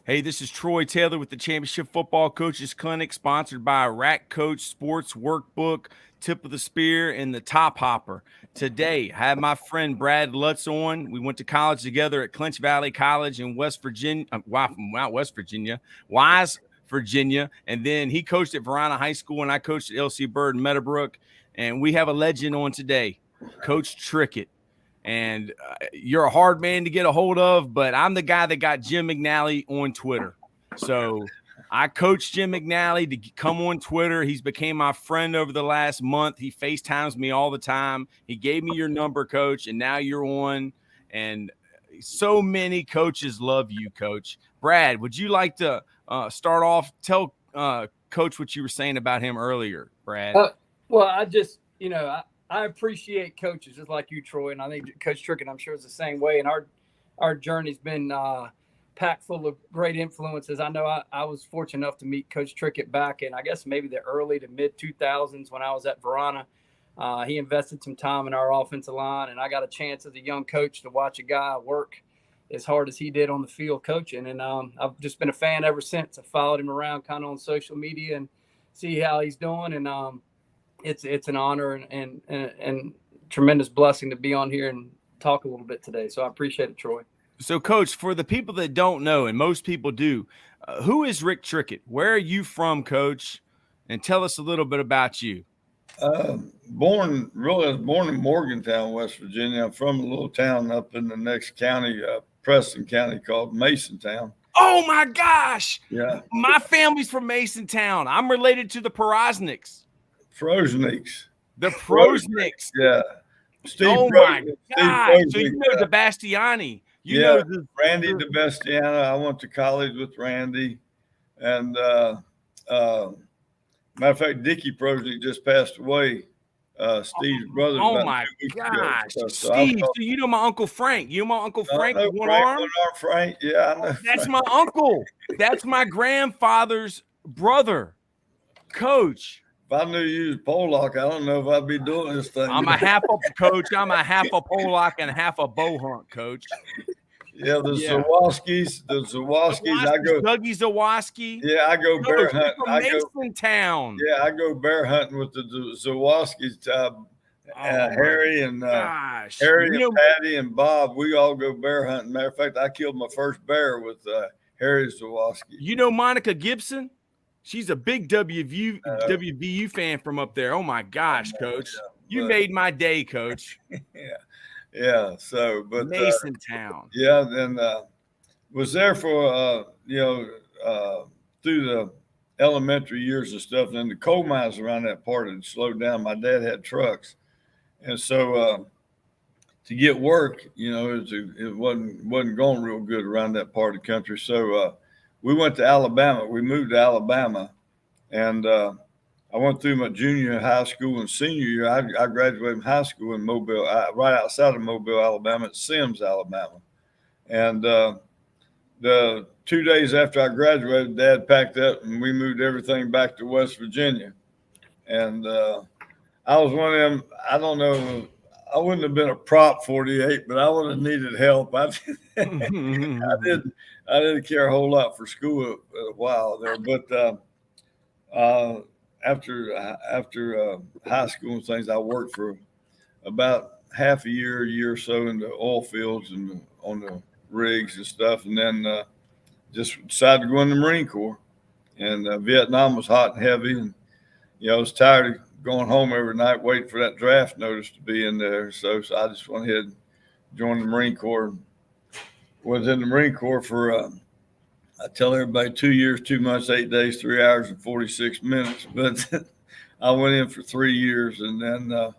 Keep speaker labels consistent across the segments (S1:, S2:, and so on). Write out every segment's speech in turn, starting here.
S1: Hey, this is Troy Taylor with the Championship Football Coaches Clinic, sponsored by Rack Coach Sports Workbook, Tip of the Spear, and the Top Hopper. Today, I have my friend Brad Lutz on. We went to college together at Clinch Valley College in West Virginia, not West Virginia, Wise, Virginia. And then he coached at Verona High School, and I coached at LC Bird in Meadowbrook. And we have a legend on today, Coach Trickett. And you're a hard man to get a hold of, but I'm the guy that got Jim McNally on Twitter. So I coached Jim McNally to come on Twitter. He's became my friend over the last month. He FaceTimes me all the time. He gave me your number, Coach, and now you're on. And so many coaches love you, Coach. Brad, would you like to start off? Tell Coach what you were saying about him earlier, Brad.
S2: Well, I just, I appreciate coaches just like you, Troy, and I think Coach Trickett, I'm sure, is the same way. And our journey's been packed full of great influences. I know I was fortunate enough to meet Coach Trickett back in, I guess, maybe the early to mid-2000s when I was at Verona. He invested some time in our offensive line, and I got a chance as a young coach to watch a guy work as hard as he did on the field coaching. And I've just been a fan ever since. I followed him around kind of on social media and see how he's doing. And it's an honor and tremendous blessing to be on here and talk a little bit today. So I appreciate it, Troy.
S1: So, Coach, for the people that don't know, and most people do, who is Rick Trickett? Where are you from, Coach? And tell us a little bit about you.
S3: I was born in Morgantown, West Virginia. I'm from a little town up in the next county, Preston County, called Masontown.
S1: Oh, my gosh.
S3: Yeah.
S1: My family's from Masontown. I'm related to the Porosniks.
S3: The
S1: Prosniks.
S3: Yeah.
S1: Steve my God. So you know DeBastiani. You know
S3: Randy DeBastiani. I went to college with Randy. And matter of fact, Dickie Prosnik just passed away. Steve's brother.
S1: Oh my gosh. So Steve, so you know my Uncle Frank. You know my Uncle Frank with one arm?
S3: Frank. Yeah, I know.
S1: That's
S3: Frank.
S1: my uncle. That's my grandfather's brother. Coach.
S3: If I knew you was Pollock, I don't know if I'd be doing this thing.
S1: I'm a half a Pollock and half a bow hunt, Coach.
S3: Yeah, the Zawoskis. I go
S1: Dougie Zawoski.
S3: Yeah, I go bear hunting.
S1: From Masontown.
S3: Yeah, I go bear hunting with the Zawoskis. Harry and Patty and Bob. We all go bear hunting. Matter of fact, I killed my first bear with Harry Zawoski.
S1: You know Monica Gibson? She's a big WVU fan from up there. Oh, my gosh, Coach. You made my day, Coach.
S3: Yeah. So, but
S1: Masontown.
S3: Then was there for, through the elementary years and stuff. And then the coal mines around that part had slowed down. My dad had trucks. And so to get work, it wasn't going real good around that part of the country. So, we went to Alabama. We moved to Alabama, and I went through my junior high school and senior year. I graduated from high school in Mobile, right outside of Mobile, Alabama, at Sims, Alabama. And the 2 days after I graduated, Dad packed up, and we moved everything back to West Virginia. And I was one of them. I don't know. I wouldn't have been a prop 48, but I would have needed help. I didn't care a whole lot for school a while there, but after high school and things, I worked for about half a year or so in the oil fields and on the rigs and stuff, and then just decided to go in the Marine Corps. And Vietnam was hot and heavy, and I was tired of going home every night waiting for that draft notice to be in there. So I just went ahead and joined the Marine Corps. Was in the Marine Corps for, I tell everybody, 2 years, 2 months, 8 days, 3 hours, and 46 minutes. But I went in for 3 years and then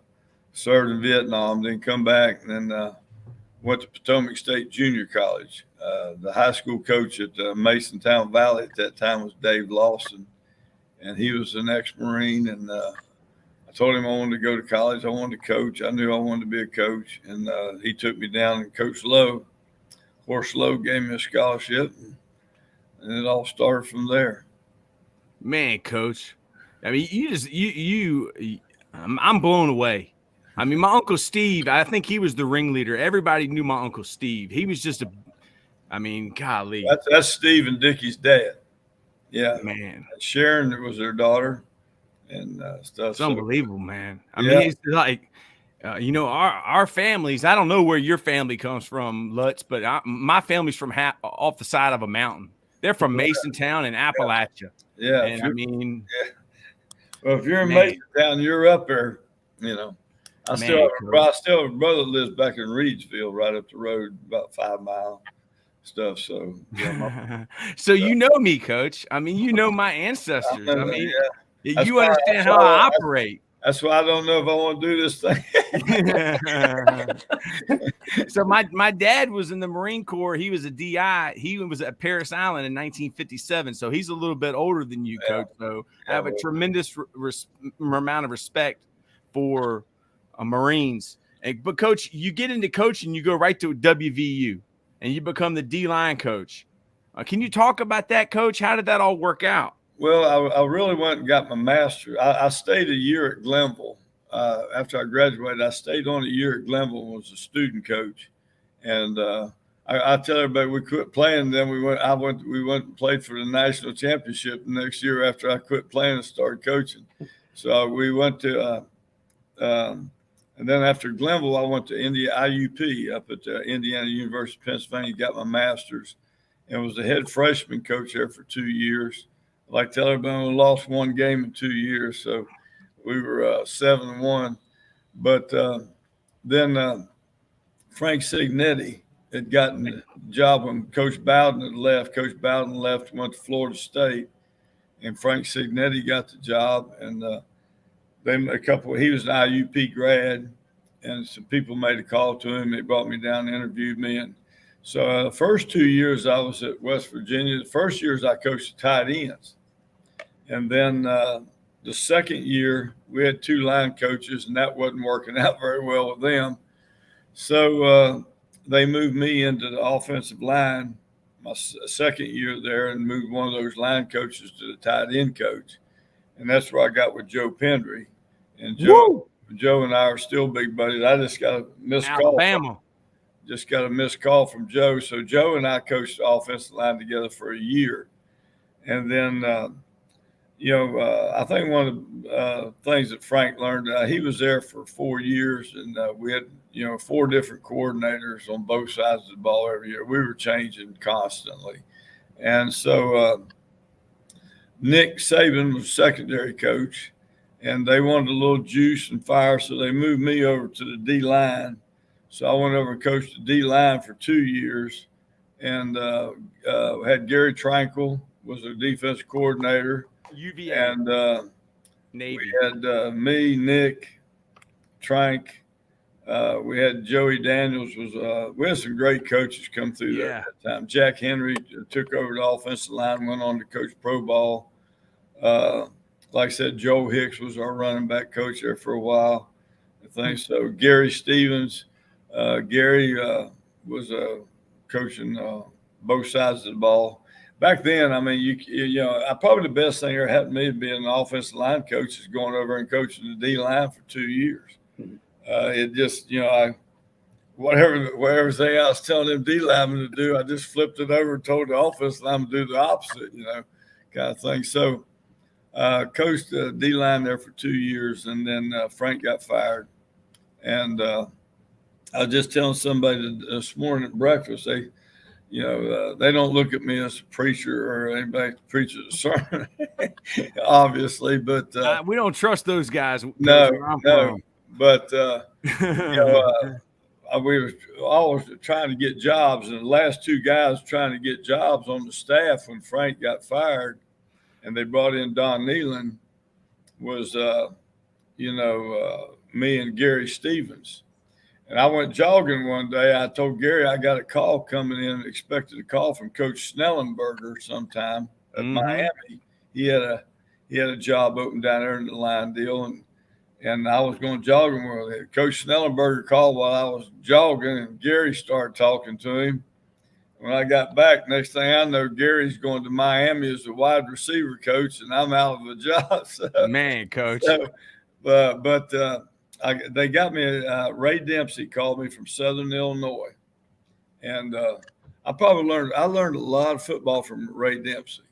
S3: served in Vietnam, then come back, and then went to Potomac State Junior College. The high school coach at Masontown Valley at that time was Dave Lawson, and he was an ex-Marine. And I told him I wanted to go to college. I wanted to coach. I knew I wanted to be a coach. And he took me down and Coach Lowe. Of course, Lowe gave me a scholarship, and it all started from there.
S1: Man, Coach, I mean, I'm blown away. I mean, my Uncle Steve, I think he was the ringleader. Everybody knew my Uncle Steve. He was just I mean, golly,
S3: That's Steve and Dickie's dad. Yeah,
S1: man,
S3: Sharon was their daughter and stuff.
S1: it's unbelievable, man. I
S3: Yeah.
S1: mean, it's like, our families. I don't know where your family comes from, Lutz, but my family's from off the side of a mountain. They're from Masontown in Appalachia.
S3: Yeah.
S1: And I mean,
S3: well, if you're in
S1: man.
S3: Masontown, you're up there. I still have a brother that lives back in Reedsville, right up the road, about 5 mile stuff. So,
S1: so you know me, Coach. I mean, you know my ancestors. I mean, you understand how I operate.
S3: That's why I don't know if I want to do this thing.
S1: So my dad was in the Marine Corps. He was a DI. He was at Parris Island in 1957. So he's a little bit older than you, Coach. So I have a tremendous amount of respect for Marines. But Coach, you get into coaching, you go right to WVU, and you become the D-line coach. Can you talk about that, Coach? How did that all work out?
S3: Well, I really went and got my master's. I stayed a year at Glenville. After I graduated, I stayed on a year at Glenville and was a student coach. And I tell everybody we quit playing. Then we went and played for the national championship the next year after I quit playing and started coaching. So we went to and then after Glenville, I went to IUP up at Indiana University, Pennsylvania, got my master's, and was the head freshman coach there for 2 years. Like tell everybody, we lost one game in 2 years, so we were 7-1. But then Frank Signetti had gotten the job when Coach Bowden had left. Coach Bowden left, went to Florida State, and Frank Signetti got the job. And he was an IUP grad, and some people made a call to him. They brought me down and interviewed me. And so the first 2 years I was at West Virginia. The first years I coached the tight ends. And then the second year, we had 2 line coaches, and that wasn't working out very well with them. So they moved me into the offensive line my second year there and moved one of those line coaches to the tight end coach. And that's where I got with Joe Pendry. And Joe and I are still big buddies. I just got a missed call. Just got a missed call from Joe. So Joe and I coached the offensive line together for a year. And then I think one of the things that Frank learned, he was there for 4 years, and we had, 4 different coordinators on both sides of the ball every year. We were changing constantly. And so Nick Saban was secondary coach, and they wanted a little juice and fire, so they moved me over to the D-line. So I went over and coached the D-line for 2 years, and had Gary Tranquil was a defensive coordinator.
S1: UVA.
S3: And
S1: Navy.
S3: We had me, Nick, Trank. We had Joey Daniels. We had some great coaches come through there at that time. Jack Henry took over the offensive line, went on to coach pro ball. Like I said, Joe Hicks was our running back coach there for a while. I think so. Gary Stevens. Gary was coaching both sides of the ball. Back then, I mean, probably the best thing that happened to me being an offensive line coach is going over and coaching the D line for 2 years. It just, whatever thing I was telling them D linemen to do, I just flipped it over and told the offensive lineman to do the opposite, kind of thing. So, coached the D line there for 2 years, and then Frank got fired. And I was just telling somebody this morning at breakfast, they don't look at me as a preacher or anybody that preaches a sermon, obviously, but
S1: we don't trust those guys.
S3: No. But we were always trying to get jobs, and the last 2 guys trying to get jobs on the staff when Frank got fired, and they brought in Don Nealon, was me and Gary Stevens. And I went jogging one day. I told Gary I got a call coming in, expected a call from Coach Snellenberger sometime at Miami. He had a job open down there in the line deal, and I was going jogging with him. Coach Snellenberger called while I was jogging, and Gary started talking to him. When I got back, next thing I know, Gary's going to Miami as a wide receiver coach, and I'm out of a job. So,
S1: man, Coach.
S3: They got me. Ray Dempsey called me from Southern Illinois, and I learned a lot of football from Ray Dempsey.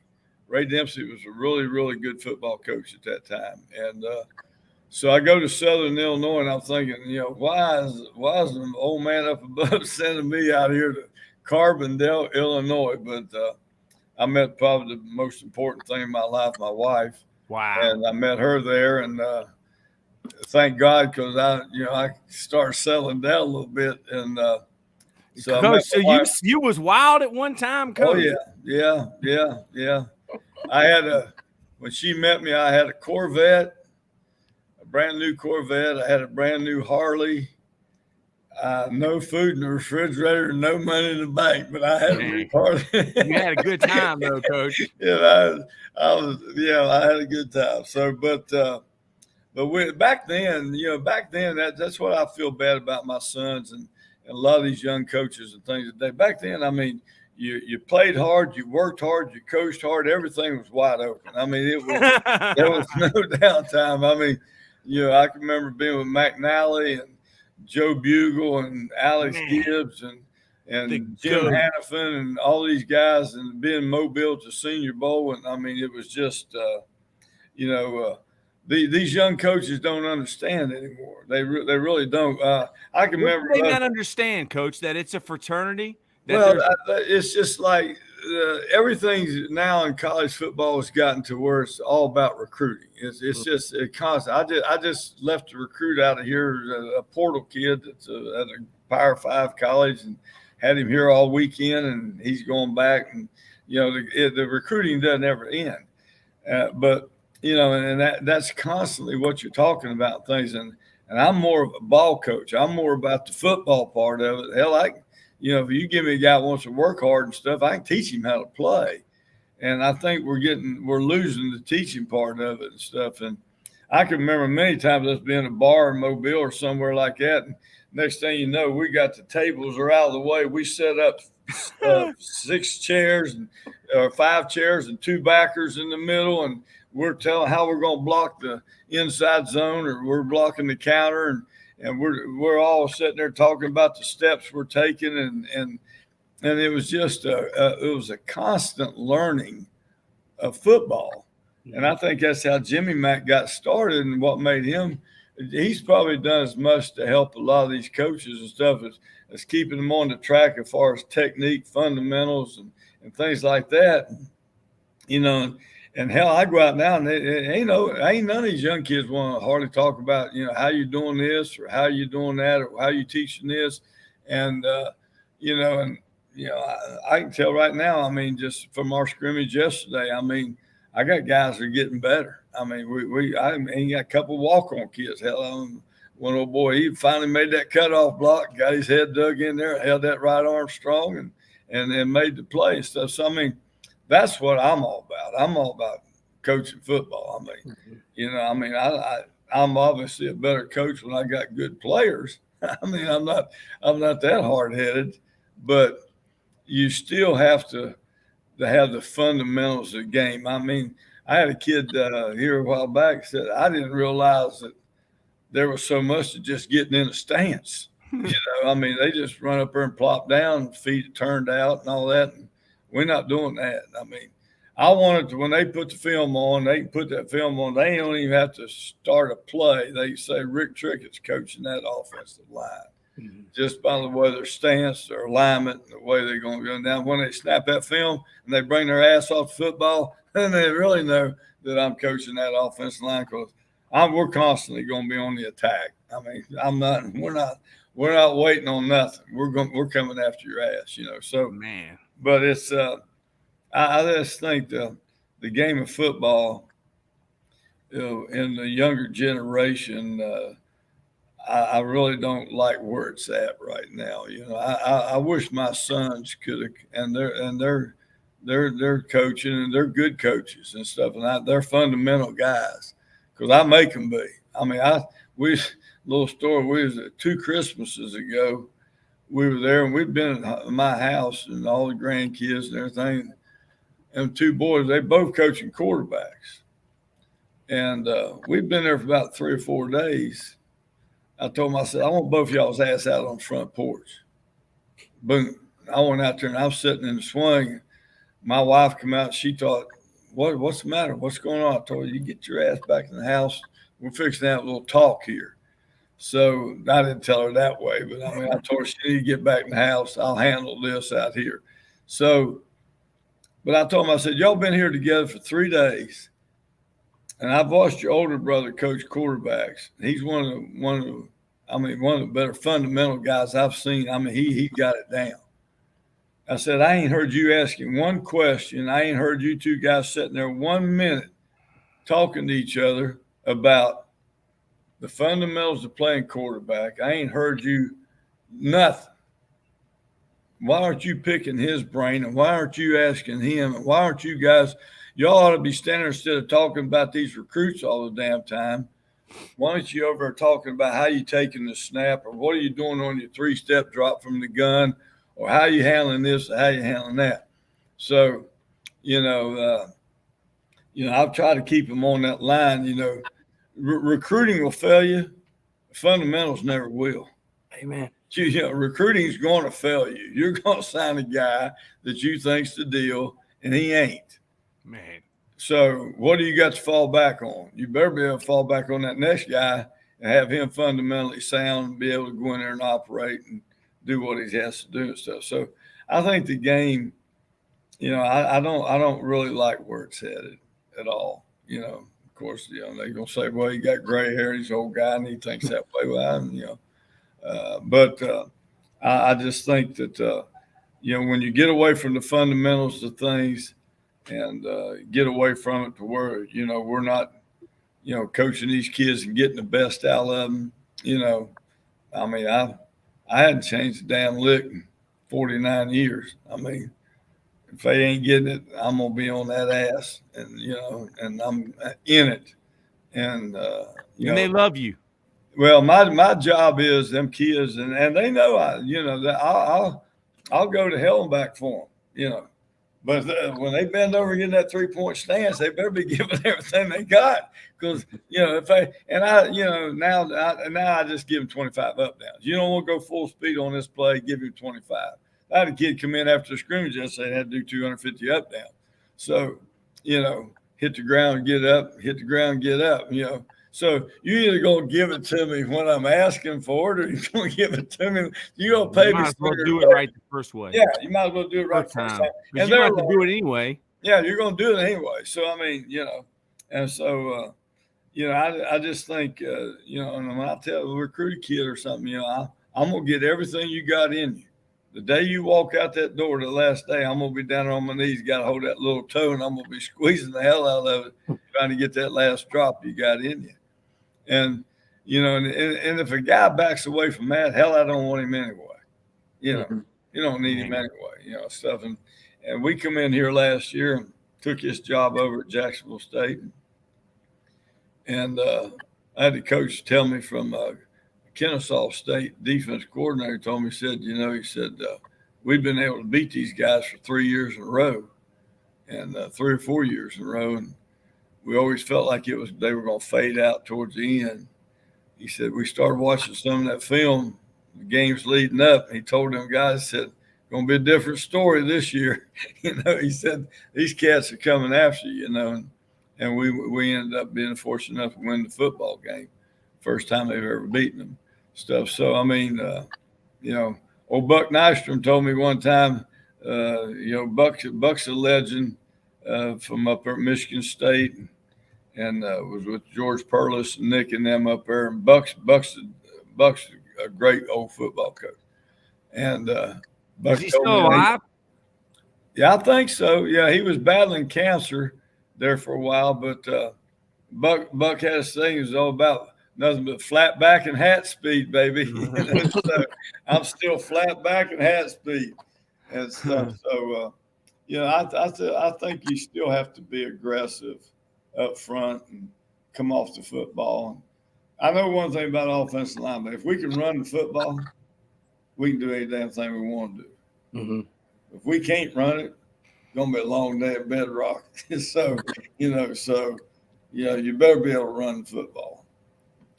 S3: Ray Dempsey was a really, really good football coach at that time. And so I go to Southern Illinois, and I'm thinking, why is an old man up above sending me out here to Carbondale, Illinois? But I met probably the most important thing in my life, my wife.
S1: Wow.
S3: And I met her there, and thank God, because I started settling down a little bit. And so
S1: Coach, so you was wild at one time, Coach?
S3: Oh, yeah. When she met me, I had a Corvette, a brand new Corvette. I had a brand new Harley. No food in the refrigerator, no money in the bank, but I had a new Harley.
S1: You had a good time, though, Coach.
S3: I had a good time. So, but back then, that's what I feel bad about my sons and a lot of these young coaches and things today. Back then, I mean, you played hard, you worked hard, you coached hard, everything was wide open. I mean, there was no downtime. I mean, I can remember being with McNally and Joe Bugle and Alex Gibbs and Jim Hannafin and all these guys, and being Mobile to Senior Bowl. And I mean, it was just, these young coaches don't understand anymore. They really don't. I can remember.
S1: They not understand, Coach, that it's a fraternity.
S3: It's just like everything now in college football has gotten to where it's all about recruiting. It's just constant. I just left a recruit out of here, a portal kid that's at a Power 5 college, and had him here all weekend, and he's going back. And the recruiting doesn't ever end. But that's constantly what you're talking about things. And I'm more of a ball coach. I'm more about the football part of it. Hell, if you give me a guy who wants to work hard and stuff, I can teach him how to play. And I think we're losing the teaching part of it and stuff. And I can remember many times us being in a bar in Mobile or somewhere like that. And next thing you know, we got the tables are out of the way. We set up 6 chairs or 5 chairs and 2 backers in the middle. And we're telling how we're going to block the inside zone, or we're blocking the counter, and we're all sitting there talking about the steps we're taking, and it was just it was a constant learning of football. And I think that's how Jimmy Mack got started, and what made him. He's probably done as much to help a lot of these coaches and stuff as keeping them on the track as far as technique, fundamentals, and things like that. And hell, I go out now and ain't none of these young kids want to hardly talk about, how you doing this or how you doing that or how you teaching this. And, I can tell right now, I mean, just from our scrimmage yesterday, I mean, I got guys that are getting better. I mean, I got a couple walk-on kids. Hell, one old boy, he finally made that cutoff block, got his head dug in there, held that right arm strong and made the play and stuff. So, I mean, that's what I'm all about. I'm all about coaching football. I mean, I'm obviously a better coach when I got good players. I mean, I'm not that hard-headed, but you still have to have the fundamentals of the game. I mean, I had a kid here a while back said, I didn't realize that there was so much to just getting in a stance. I mean, they just run up there and plop down, feet turned out and all that. And we're not doing that. I mean, I wanted to, when they put the film on, they can put that film on. They don't even have to start a play. They say Rick Trickett's coaching that offensive line. Just by the way their stance, their alignment, the way they're going to go down. When they snap that film and they bring their ass off the football, then they really know that I'm coaching that offensive line, because we're constantly going to be on the attack. I mean, we're not waiting on nothing. We're coming after your ass, So,
S1: man.
S3: But it's I just think the game of football, in the younger generation, I really don't like where it's at right now. I wish my sons could have, and they're coaching, and they're good coaches and stuff, and they're fundamental guys, because I make them be. I mean, little story. We was 2 Christmases ago. We were there, and we'd been at my house and all the grandkids and everything. And 2 boys, they both coaching quarterbacks. And we'd been there for about 3 or 4 days. I told them, I said, I want both y'all's ass out on the front porch. Boom. I went out there and I was sitting in the swing. My wife come out. She thought, what's the matter? What's going on? I told her, you get your ass back in the house. We're fixing to have a little talk here. So I didn't tell her that way, but I mean, I told her she need to get back in the house. I'll handle this out here. So, but I told him, I said, y'all been here together for 3 days. And I've watched your older brother coach quarterbacks. He's one of the better fundamental guys I've seen. I mean, he got it down. I said, I ain't heard you asking one question. I ain't heard you two guys sitting there 1 minute talking to each other about the fundamentals of playing quarterback. I ain't heard you nothing. Why aren't you picking his brain? And why aren't you asking him? And why aren't you guys, y'all ought to be standing there instead of talking about these recruits all the damn time. Why aren't you over there talking about how you taking the snap, or what are you doing on your 3-step drop from the gun, or how you handling this, or how you handling that? So, I've tried to keep them on that line. Recruiting will fail you. Fundamentals never will.
S2: Amen.
S3: Recruiting is going to fail you. You're going to sign a guy that you think's the deal, and he ain't.
S1: Man.
S3: So what do you got to fall back on? You better be able to fall back on that next guy and have him fundamentally sound and be able to go in there and operate and do what he has to do and stuff. So I think the game, I don't really like where it's headed at all. Of course, they're going to say, well, he got gray hair, he's an old guy, and he thinks that way. Well, I just think that, when you get away from the fundamentals of things and get away from it to where, we're not, coaching these kids and getting the best out of them, I mean, I hadn't changed a damn lick in 49 years. I mean, if they ain't getting it, I'm going to be on that ass and, and I'm in it. And,
S1: and they love you.
S3: Well, my job is them kids, and they know that I'll go to hell and back for them, But when they bend over and get in that 3-point stance, they better be giving everything they got. Because now I just give them 25 up downs. You don't want to go full speed on this play, give him 25. I had a kid come in after the scrimmage and say they had to do 250 up down. So, hit the ground, get up, hit the ground, get up, So you either going to give it to me when I'm asking for it, or you're going to give it to me. You're going to pay me.
S1: You might as well do it right the first way.
S3: Yeah, you might as well do it right the first time.
S1: And you have to do it anyway.
S3: Yeah, you're going to do it anyway. So, I mean, and so, I just think, and when I tell a recruited kid or something, I'm going to get everything you got in you. The day you walk out that door, the last day, I'm going to be down on my knees, got to hold that little toe, and I'm going to be squeezing the hell out of it, trying to get that last drop you got in you. And, and if a guy backs away from that, hell, I don't want him anyway. You don't need him anyway, stuff. And we come in here last year and took his job over at Jacksonville State. And I had the coach tell me from Kennesaw State defense coordinator told me, he said, we've been able to beat these guys for 3 years in a row and 3 or 4 years in a row. And we always felt like they were going to fade out towards the end. He said, we started watching some of that film, the games leading up. He told them guys, said, going to be a different story this year. He said, these cats are coming after you, and we ended up being fortunate enough to win the football game. First time they've ever beaten them. Stuff. So, I mean, old Buck Nystrom told me one time, Buck's a legend from up there at Michigan State and was with George Perlis and Nick and them up there. And Buck's a great old football coach. And Buck
S1: is he still alive?
S3: Yeah, I think so. Yeah, he was battling cancer there for a while, but Buck had a thing. It was all about nothing but flat back and hat speed, baby. So I'm still flat back and hat speed and stuff. So, I think you still have to be aggressive up front and come off the football. I know one thing about offensive line, but if we can run the football, we can do any damn thing we want to do.
S2: Mm-hmm.
S3: If we can't run it, it's going to be a long day at bedrock. So, you better be able to run the football.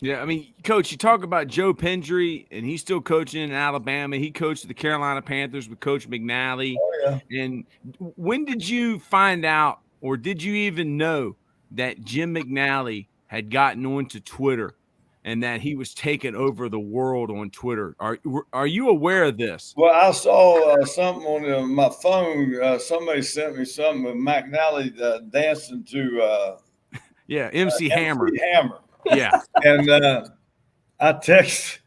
S1: Yeah, I mean, Coach, you talk about Joe Pendry, and he's still coaching in Alabama. He coached the Carolina Panthers with Coach McNally.
S3: Oh, yeah.
S1: And when did you find out, or did you even know that Jim McNally had gotten onto Twitter and that he was taking over the world on Twitter? Are you aware of this?
S3: Well, I saw something on my phone. Somebody sent me something of McNally dancing to
S1: Yeah, MC Hammer.
S3: MC Hammer.
S1: Yeah.
S3: And I text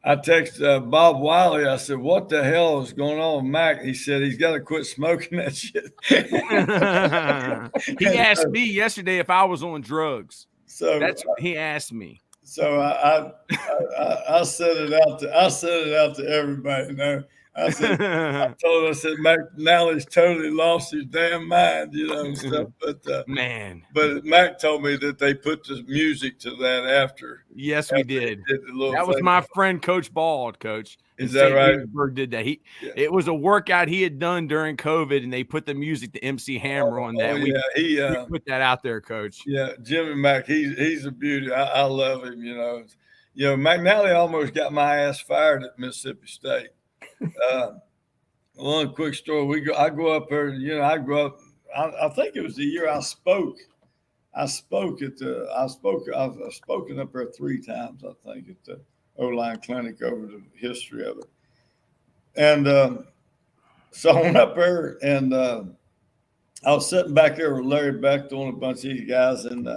S3: Bob Wiley. I said, "What the hell is going on with Mac?" He said he's got to quit smoking that shit.
S1: He asked me yesterday if I was on drugs.
S3: So
S1: That's what he asked me.
S3: So I said it out to everybody. You know, I said, I said McNally's totally lost his damn mind, you know, and stuff. But
S1: Man,
S3: but Mac told me that they put the music to that after.
S1: Yes, we did.
S3: That
S1: was my friend, Coach Bald, Coach.
S3: Is that right?
S1: Did that. It was a workout he had done during COVID, and they put the music to MC Hammer on that.
S3: Yeah,
S1: we put that out there, Coach.
S3: Yeah, Jimmy Mac, he's a beauty. I love him. You know, McNally almost got my ass fired at Mississippi State. One quick story. I go up there. You know, I grew up. I think it was the year I spoke. I've spoken up there 3 times, I think, at the O-line clinic over the history of it. And so I went up there, and I was sitting back there with Larry Bechtel and a bunch of these guys, and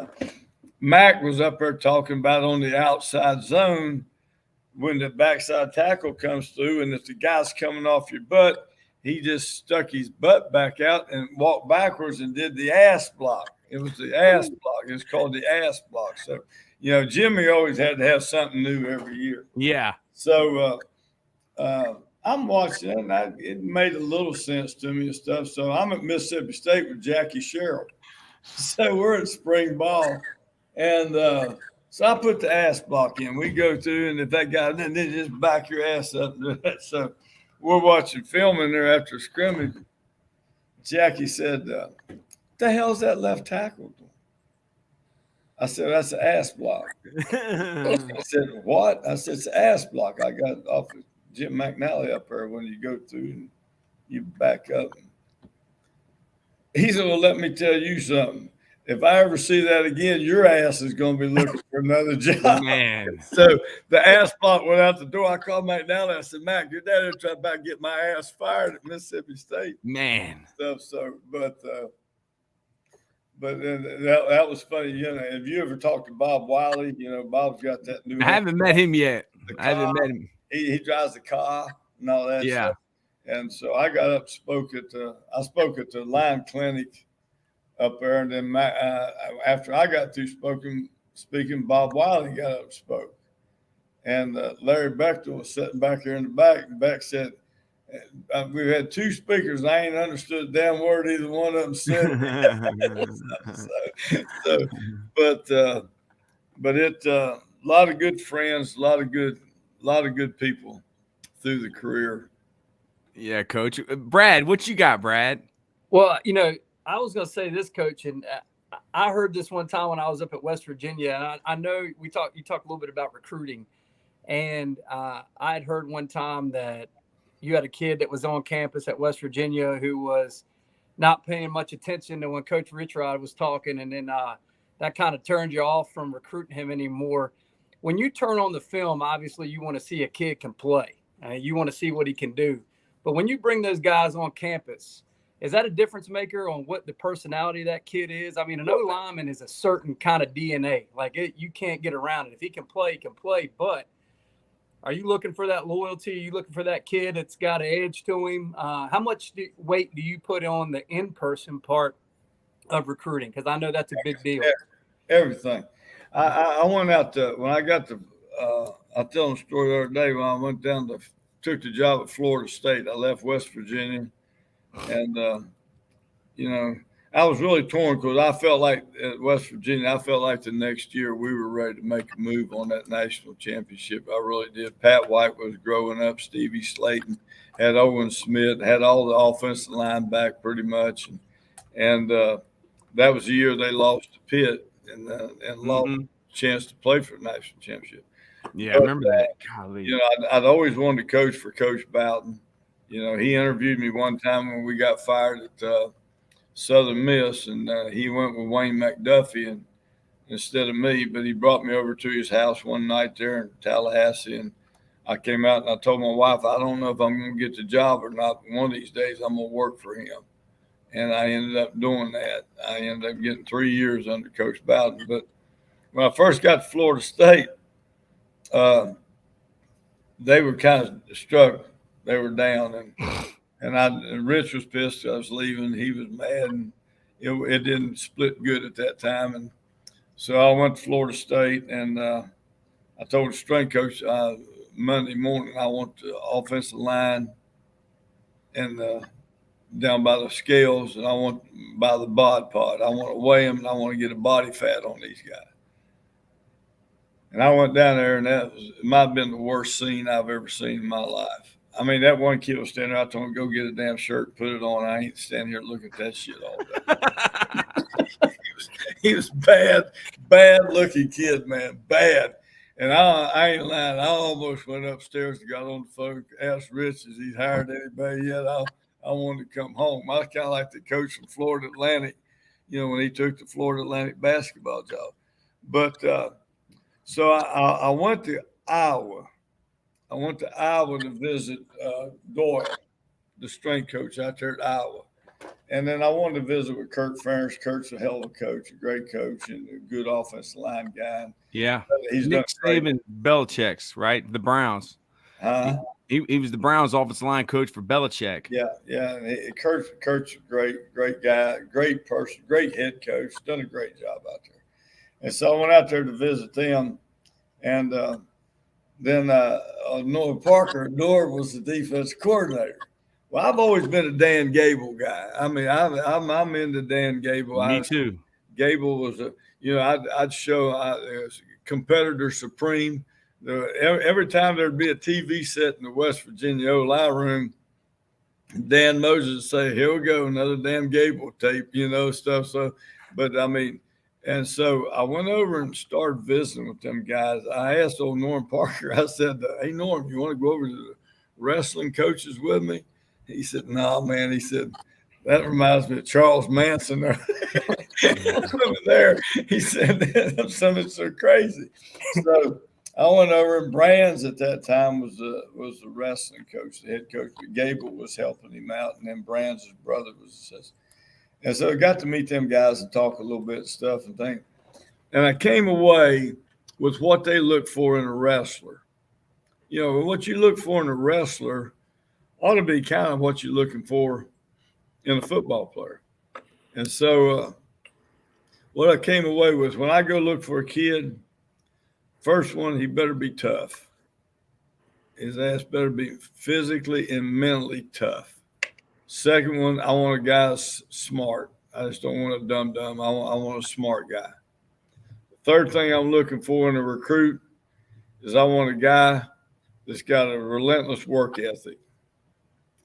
S3: Mac was up there talking about on the outside zone when the backside tackle comes through, and if the guy's coming off your butt, he just stuck his butt back out and walked backwards and did the ass block. It was the ass block. It's called the ass block. So, you know, Jimmy always had to have something new every year.
S1: Yeah.
S3: So I'm watching it, and it made a little sense to me and stuff. So I'm at Mississippi State with Jackie Sherrill. So we're at spring ball, and so I put the ass block in. We go through, and if that guy then just back your ass up. So we're watching film in there after scrimmage. Jackie said, "The hell's that left tackle doing?" I said, "That's an ass block." I said, "What?" I said, "It's an ass block. I got off of Jim McNally up there when you go through and you back up." He said, "Well, let me tell you something. If I ever see that again, your ass is going to be looking for another job."
S1: Man.
S3: So the ass block went out the door. I called McNally. I said, "Mac, your dad tried about to get my ass fired at Mississippi State."
S1: Man.
S3: Stuff. So, but that was funny. You know, have you ever talked to Bob Wiley? You know, Bob's got that new.
S1: I haven't met him yet. I haven't met him.
S3: He drives the car and all that.
S1: Yeah.
S3: Stuff. And so I got up, spoke at the line clinic up there, and then after I got through speaking, Bob Wiley got up and spoke, and Larry Bechtel was sitting back there in the back. And Beck said, "We've had 2 speakers. I ain't understood a damn word either one of them said." But it a lot of good friends, a lot of good people through the career.
S1: Yeah, Coach. Brad, what you got, Brad?
S2: Well, you know, I was going to say this, Coach, and I heard this one time when I was up at West Virginia. And I know you talked a little bit about recruiting, and I had heard one time that you had a kid that was on campus at West Virginia who was not paying much attention to when Coach Richrod was talking, and then that kind of turned you off from recruiting him anymore. When you turn on the film, obviously you want to see a kid can play. You want to see what he can do. But when you bring those guys on campus, is that a difference maker on what the personality of that kid is? I mean, an O-lineman is a certain kind of DNA. You can't get around it. If he can play, he can play. But are you looking for that loyalty? Are you looking for that kid that's got an edge to him? How much weight do you put on the in-person part of recruiting? Because I know that's a big deal.
S3: Everything. I went out when I got to I'll tell them a story the other day when I went down took the job at Florida State. I left West Virginia, and you know, I was really torn because I felt like at West Virginia, I felt like the next year we were ready to make a move on that national championship. I really did. Pat White was growing up. Stevie Slayton had Owen Smith, had all the offensive line back pretty much, and that was the year they lost to Pitt and lost chance to play for the national championship.
S1: Yeah, I remember that. Golly.
S3: You know, I'd always wanted to coach for Coach Bowden. You know, he interviewed me one time when we got fired at Southern Miss, and he went with Wayne McDuffie instead of me. But he brought me over to his house one night there in Tallahassee, and I came out and I told my wife, I don't know if I'm going to get the job or not. One of these days I'm going to work for him. And I ended up doing that. I ended up getting 3 years under Coach Bowden. But when I first got to Florida State, they were kind of struck. They were down. And Rich was pissed I was leaving. He was mad. And it didn't split good at that time. And so I went to Florida State, and I told the strength coach Monday morning I want the offensive line and down by the scales, and I want by the bod pod. I want to weigh them, and I want to get a body fat on these guys. And I went down there, and it might have been the worst scene I've ever seen in my life. I mean, that one kid was standing there. I told him, go get a damn shirt, put it on. I ain't standing here looking at that shit all day. he was bad looking kid, man, bad. And I ain't lying. I almost went upstairs and got on the phone, asked Rich, has he hired anybody yet? I wanted to come home. I was kind of like the coach from Florida Atlantic, you know, when he took the Florida Atlantic basketball job. But so I went to Iowa. I went to Iowa to visit Doyle, the strength coach out there at Iowa. And then I wanted to visit with Kirk Ferentz. Kirk's a hell of a coach, a great coach, and a good offensive line guy.
S1: Yeah.
S3: He's
S1: Nick Saban, Belichick's, right? The Browns. He was the Browns offensive line coach for Belichick.
S3: Yeah. And Kurt's a great guy, great person, great head coach, done a great job out there. And so I went out there to visit them. And then Noah Parker, Norv was the defensive coordinator. Well, I've always been a Dan Gable guy. I mean, I'm into Dan Gable.
S1: Me too.
S3: Gable was I'd show competitor supreme. Every time there'd be a TV set in the West Virginia O-line room, Dan Moses would say, here we go, another damn Gable tape, stuff. So, but I mean, and so I went over and started visiting with them guys. I asked old Norm Parker, I said, hey, Norm, you want to go over to the wrestling coaches with me? He said, no, man. He said, that reminds me of Charles Manson over there. He said, something so crazy. So I went over, and Brands at that time was the wrestling coach, the head coach. But Gable was helping him out, and then Brands' brother was assistant. And so I got to meet them guys and talk a little bit of stuff and things. And I came away with what they look for in a wrestler. What you look for in a wrestler ought to be kind of what you're looking for in a football player. And so what I came away with, when I go look for a kid, first one, he better be tough. His ass better be physically and mentally tough. Second one, I want a guy that's smart. I just don't want a dum-dum. I want a smart guy. The third thing I'm looking for in a recruit is I want a guy that's got a relentless work ethic.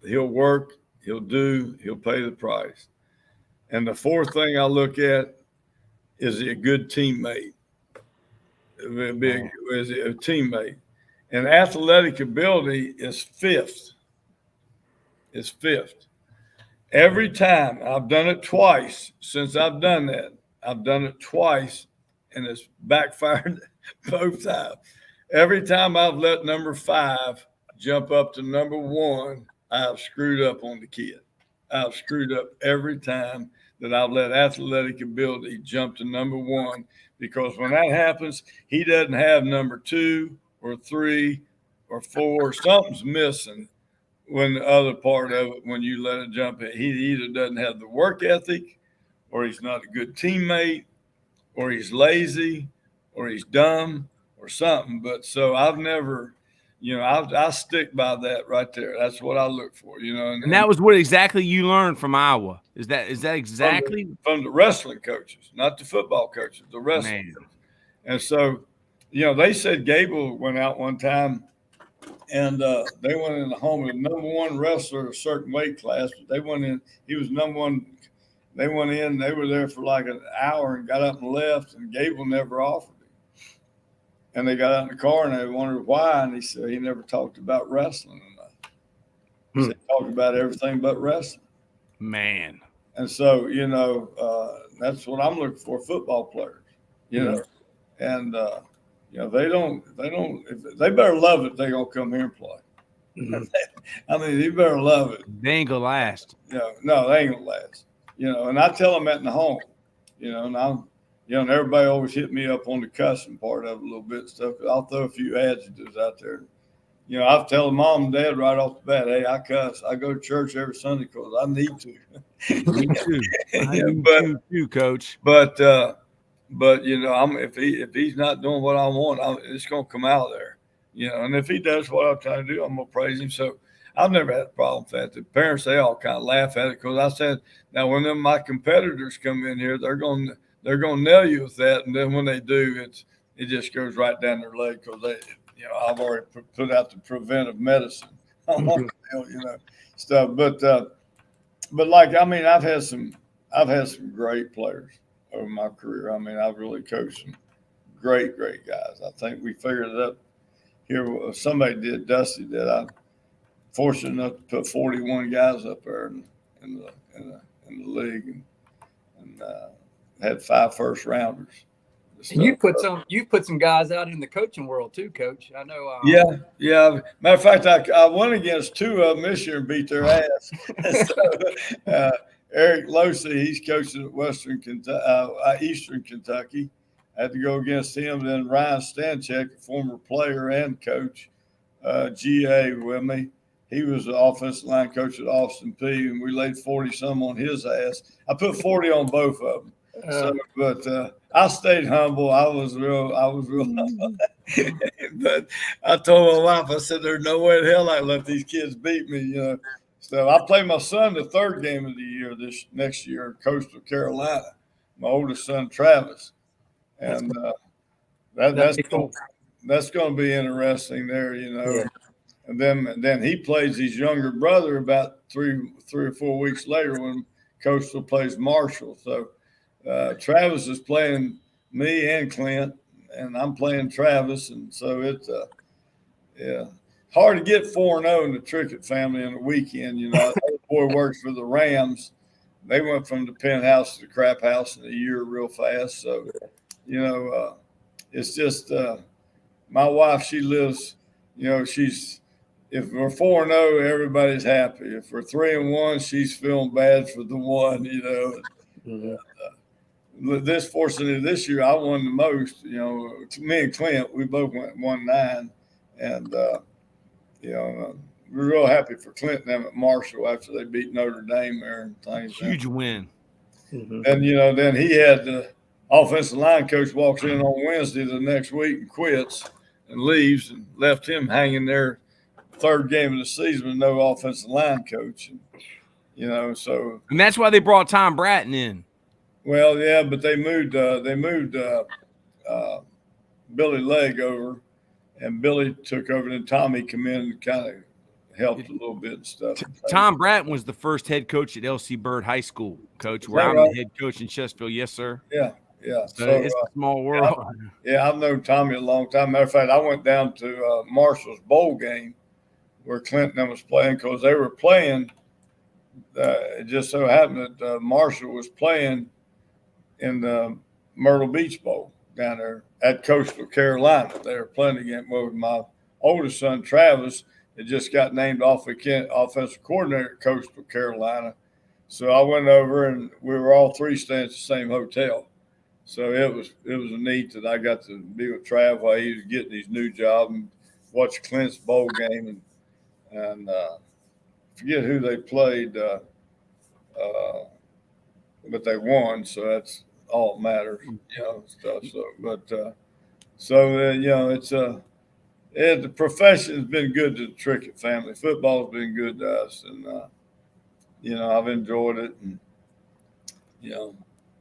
S3: He'll work, he'll do, he'll pay the price. And the fourth thing I look at is he a good teammate? Is he a teammate? And athletic ability is fifth. It's fifth. Every time, I've done it twice since I've done that. I've done it twice, and it's backfired both times. Every time I've let number 5 jump up to number 1, I've screwed up on the kid. I've screwed up every time that I've let athletic ability jump to number 1, because when that happens, he doesn't have number 2 or 3 or 4. Something's missing when the other part of it, when you let it jump in. He either doesn't have the work ethic, or he's not a good teammate, or he's lazy, or he's dumb, or something. But so I've never – I stick by that right there. That's what I look for, And
S1: that was what exactly you learned from Iowa. Is that exactly
S3: from the wrestling coaches, not the football coaches, the wrestling coaches. And so, they said Gable went out one time, and they went in the home of the number 1 wrestler of a certain weight class. But they went in. He was number 1. They went in. They were there for like an hour and got up and left. And Gable never offered him. And they got out in the car and they wondered why. And he said he never talked about wrestling enough. He said he talked about everything but wrestling.
S1: Man.
S3: And so, that's what I'm looking for, football players, and, they better love it. They're going to come here and play. I mean, you better love it.
S1: They ain't gonna last.
S3: No, they ain't gonna last. And I tell them at in the home, and and everybody always hit me up on the cussing part of it a little bit and stuff. I'll throw a few adjectives out there. I've tell mom and dad right off the bat, hey, I cuss. I go to church every Sunday because I need to.
S1: Me too. I need to, Coach.
S3: But if he's not doing what I want, it's gonna come out there. And if he does what I'm trying to do, I'm gonna praise him. So I've never had a problem with that. The parents, they all kind of laugh at it because I said, now when my competitors come in here, they're gonna nail you with that, and then when they do, it just goes right down their leg because they, I've already put out the preventive medicine, stuff. But I've had some great players over my career. I mean, I've really coached some great guys. I think we figured it up here. Somebody did, Dusty did. I'm fortunate enough to put 41 guys up there in the league, and had 5 first rounders.
S2: And you put some guys out in the coaching world too, Coach. I know.
S3: Yeah. Matter of fact, I went against 2 of them this year and beat their ass. So, Eric Losey, he's coaching at Eastern Kentucky. I had to go against him. Then Ryan Stanchek, a former player and coach, GA with me. He was the offensive line coach at Austin Peay, and we laid 40-some on his ass. I put 40 on both of them. But I stayed humble. I was real humble. But I told my wife, I said, there's no way in hell I let these kids beat me, So I played my son the 3rd game of the year this next year in Coastal Carolina, my oldest son, Travis. And that's going to be interesting there, Yeah. And then he plays his younger brother about 3 or 4 weeks later when Coastal plays Marshall. So Travis is playing me and Clint, and I'm playing Travis, and so it's hard to get 4-0 in the Trickett family in a weekend. The boy works for the Rams. They went from the penthouse to the crap house in a year real fast. So, it's just my wife. She lives. If we're 4-0, everybody's happy. If we're 3-1, she's feeling bad for the one. Fortunately, this year I won the most. Me and Clint, we both won 9, and we're real happy for Clint and them at Marshall after they beat Notre Dame there and things.
S1: Huge win.
S3: And then he had the offensive line coach walks in on Wednesday the next week and quits and leaves, and left him hanging there 3rd game of the season with no offensive line coach. And, so.
S1: And that's why they brought Tom Bratton in.
S3: Well, yeah, but they moved Billy Legg over, and Billy took over, and Tommy come in and kind of helped a little bit and stuff.
S1: Tom Bratton was the first head coach at LC Bird High School, Coach, where I'm the head coach in Chesterfield. Yes, sir.
S3: Yeah.
S1: So it's a small world.
S3: Yeah, I've known Tommy a long time. Matter of fact, I went down to Marshall's bowl game where Clinton was playing because they were playing. It just so happened that Marshall was playing in the Myrtle Beach Bowl down there at Coastal Carolina. They were playing against my oldest son, Travis, had just got named offensive coordinator at Coastal Carolina. So I went over, and we were all 3 staying at the same hotel. So it was neat that I got to be with Trav while he was getting his new job and watch Clint's bowl game, and forget who they played, but they won, so that's all that matters, stuff. So, it's the profession's been good to the Trickett family. Football's been good to us, and I've enjoyed it. And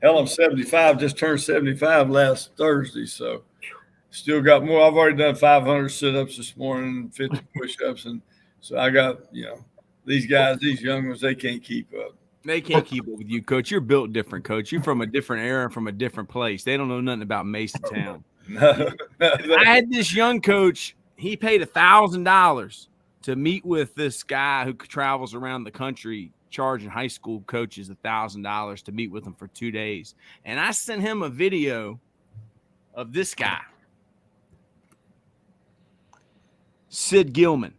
S3: hell, I'm 75. Just turned 75 last Thursday, so still got more. I've already done 500 sit-ups this morning, 50 push-ups, and so I got these guys, these young ones, they can't keep up.
S1: They can't keep up with you, Coach. You're built different, Coach. You're from a different era, from a different place. They don't know nothing about Mason Town.
S3: No.
S1: I had this young coach. He paid $1,000 to meet with this guy who travels around the country charging high school coaches $1,000 to meet with them for 2 days. And I sent him a video of this guy, Sid Gilman.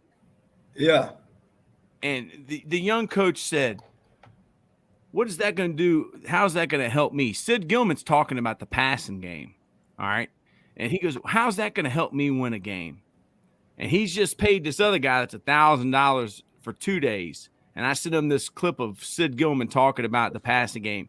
S3: Yeah.
S1: And the young coach said, what is that going to do? How's that going to help me? Sid Gilman's talking about the passing game. All right. And he goes, how's that going to help me win a game? And he's just paid this other guy that's $1,000 for 2 days. And I sent him this clip of Sid Gilman talking about the passing game.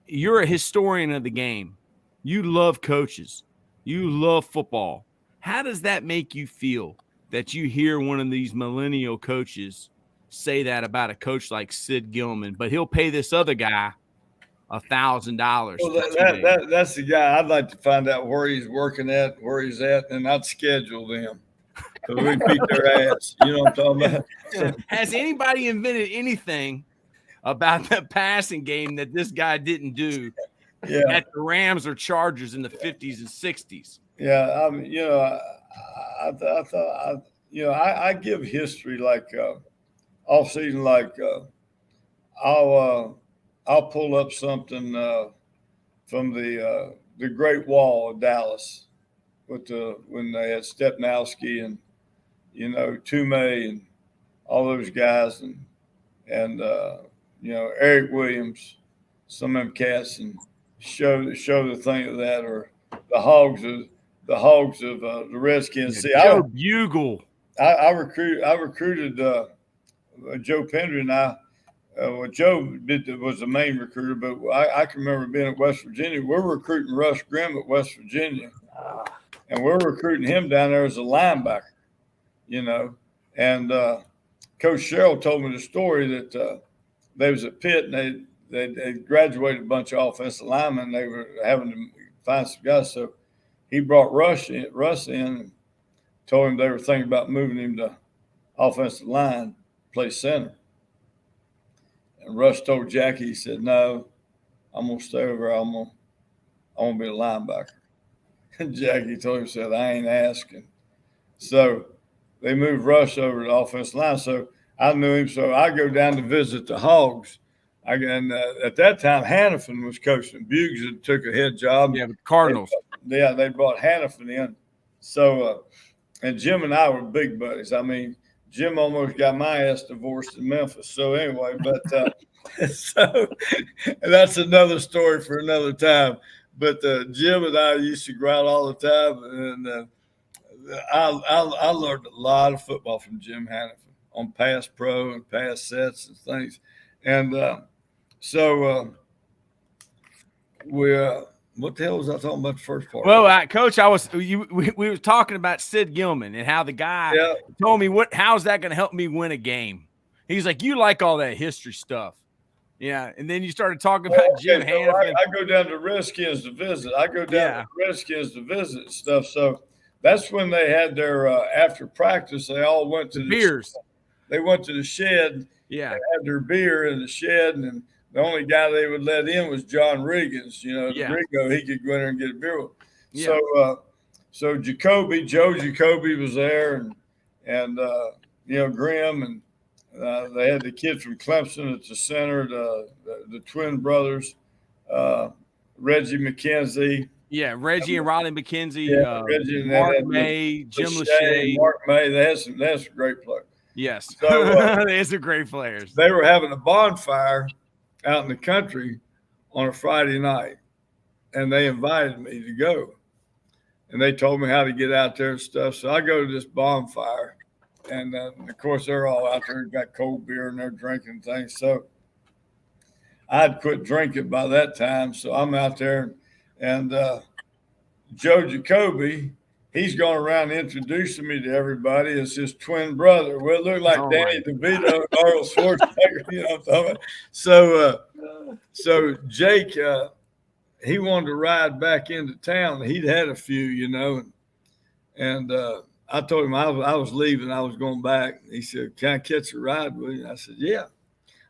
S1: You're a historian of the game. You love coaches. You love football. How does that make you feel that you hear one of these millennial coaches say that about a coach like Sid Gilman, but he'll pay this other guy $1,000?
S3: Well, that's the guy. I'd like to find out where he's working at, where he's at, and I'd schedule them. So we beat their ass. You know what I'm talking about?
S1: Has anybody invented anything about the passing game that this guy didn't do at the Rams or Chargers in the 50s and 60s?
S3: Yeah, I mean, I thought, I give history like off season. Like I'll pull up something from the Great Wall of Dallas with when they had Stepnowski and Toomey and all those guys and Eric Williams, some of them cats, and show the thing of that, or the Hogs of the Redskins. See,
S1: Joe Bugle.
S3: I recruited Joe Pendry and I. Joe was the main recruiter, but I can remember being at West Virginia. We're recruiting Russ Grimm at West Virginia, and we're recruiting him down there as a linebacker. And Coach Sherrill told me the story that they was at Pitt and they graduated a bunch of offensive linemen. They were having to find some guys, so he brought Russ in and told him they were thinking about moving him to offensive line, play center. And Russ told Jackie, he said, "No, I'm gonna stay over. I'm gonna be a linebacker." And Jackie told him, said, "I ain't asking." So they moved Russ over to the offensive line. So I knew him. So I go down to visit the Hogs. At that time, Hannafin was coaching. Buggs had took a head job.
S1: Yeah, with the Cardinals.
S3: They brought Hannafin in. So, and Jim and I were big buddies. I mean, Jim almost got my ass divorced in Memphis. So anyway, but so that's another story for another time. But Jim and I used to go out all the time, and I learned a lot of football from Jim Hannafin on pass pro and pass sets and things. And what the hell was I talking about the first part?
S1: Well, Coach, we were talking about Sid Gilman and how the guy told me how's that going to help me win a game? He's like, you like all that history stuff. Yeah. And then you started talking about Jim Hannafin.
S3: I go down to Redskins to visit. Redskins to visit and stuff. So that's when they had their after practice, they all went to the
S1: beers.
S3: They went to the shed. Yeah. They had their beer in the shed, and the only guy they would let in was John Riggins, Ringo. He could go in there and get a beer with. Yeah. So Joe Jacoby was there, and Grimm, and they had the kid from Clemson at the center, the twin brothers, Reggie McKenzie.
S1: Yeah, Reggie and Ronnie McKenzie,
S3: Reggie and
S1: Mark May, Jim Lachey.
S3: Mark May, they had some great players.
S1: Yes, so, they had some great players.
S3: They were having a bonfire out in the country on a Friday night, and they invited me to go. And they told me how to get out there and stuff. So I go to this bonfire, and of course they're all out there, got cold beer and they're drinking things. So I'd quit drinking by that time. So I'm out there, and Joe Jacoby, he's going around introducing me to everybody as his twin brother. Well, it looked like Danny DeVito and Arnold Schwarzenegger, you know what I'm talking about? So Jake, he wanted to ride back into town. He'd had a few, and I told him I was leaving. I was going back. He said, "Can I catch a ride with you?" I said, "Yeah."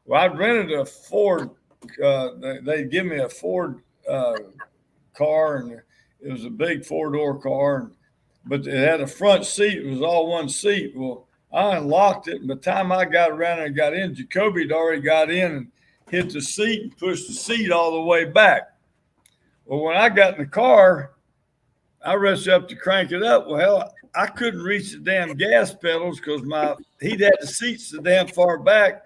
S3: Well, I rented a Ford. They give me a Ford car, and It was a big 4-door car, but it had a front seat. It was all one seat. Well, I unlocked it, and by the time I got around and got in, Jacoby had already got in and hit the seat and pushed the seat all the way back. Well, when I got in the car, I rushed up to crank it up. Well, I couldn't reach the damn gas pedals because he'd had the seats so damn far back.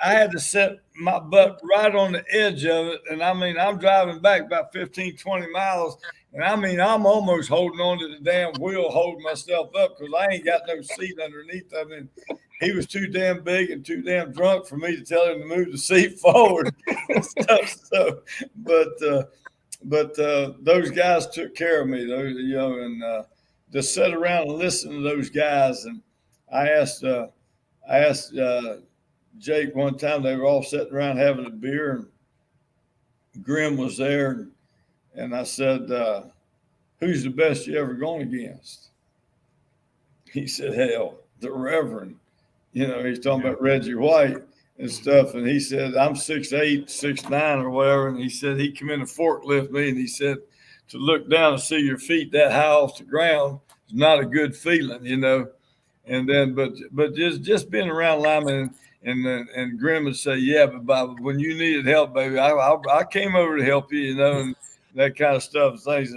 S3: I had to set my butt right on the edge of it. And I mean, I'm driving back about 15, 20 miles. And I mean, I'm almost holding on to the damn wheel, holding myself up because I ain't got no seat underneath. I mean, he was too damn big and too damn drunk for me to tell him to move the seat forward and stuff. So, but those guys took care of me, and just sit around and listen to those guys. And I asked Jake one time, they were all sitting around having a beer, and Grim was there, and I said, "Who's the best you ever gone against?" He said, "Hell, the Reverend." He's talking about Reggie White and stuff. And he said, I'm 6'8", 6'9", or whatever. And he said he come in and forklift me, and he said to look down and see your feet that high off the ground is not a good feeling, And then, but just being around linemen and Grim would say, yeah, but Bob, when you needed help, baby, I came over to help you, and that kind of stuff. Things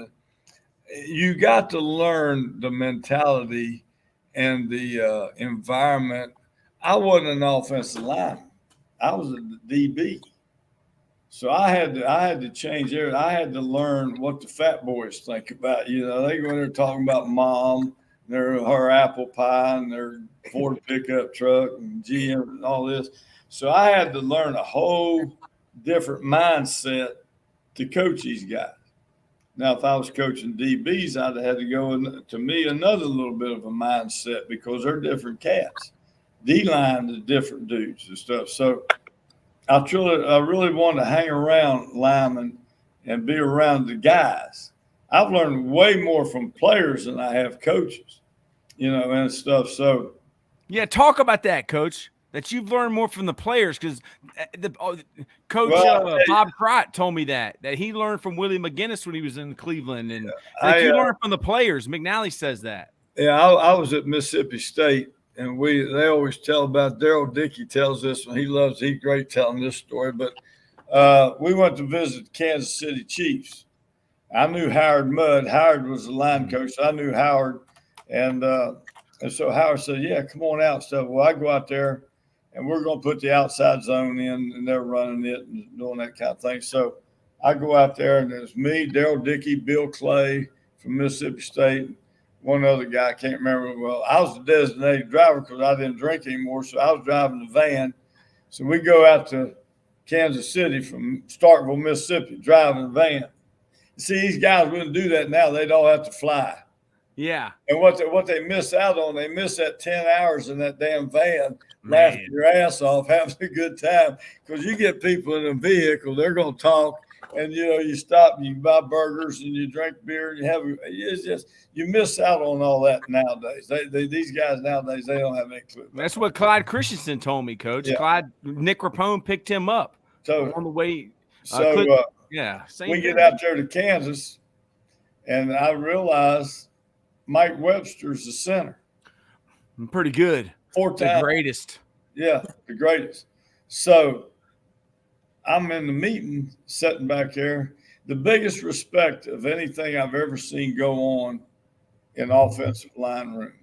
S3: you got to learn the mentality and the environment. I wasn't an offensive lineman. I was a DB. So I had to change everything. I had to learn what the fat boys think about. They go in there talking about mom, her apple pie, and their Ford pickup truck and GM and all this. So I had to learn a whole different mindset to coach these guys. Now, if I was coaching DBs, I'd have had to go to me another little bit of a mindset because they're different cats. D-line is different dudes and stuff. So I really wanted to hang around linemen and be around the guys. I've learned way more from players than I have coaches, and stuff. So,
S1: yeah, talk about that, Coach. That you've learned more from the players, because Coach Bob Crott told me that he learned from Willie McGinnis when he was in Cleveland, and you learned from the players. McNally says that. Yeah,
S3: I was at Mississippi State. And they always tell about Daryl Dickey tells this one. He's great telling this story. But we went to visit the Kansas City Chiefs. I knew Howard Mudd. Howard was the line coach. So I knew Howard. And so Howard said, yeah, come on out. So, well, I go out there, and we're going to put the outside zone in, and they're running it and doing that kind of thing. So I go out there, and there's me, Daryl Dickey, Bill Clay from Mississippi State, one other guy, I can't remember. Well, I was the designated driver because I didn't drink anymore, so I was driving the van. So we go out to Kansas City from Starkville, Mississippi, driving the van. See, these guys wouldn't do that now. They'd all have to fly.
S1: Yeah.
S3: And what they miss out on, they miss that 10 hours in that damn van, laughing your ass off, having a good time. Because you get people in a vehicle, they're going to talk. And, you stop and you buy burgers and you drink beer and you miss out on all that nowadays. These guys nowadays, they don't have any clue.
S1: That's what Clyde Christensen told me, Coach. Yeah. Nick Rapone picked him up on the way.
S3: We get out there to Kansas, and I realized Mike Webster's the center.
S1: Pretty good. The greatest.
S3: Yeah, the greatest. So I'm in the meeting, sitting back there. The biggest respect of anything I've ever seen go on in offensive line room.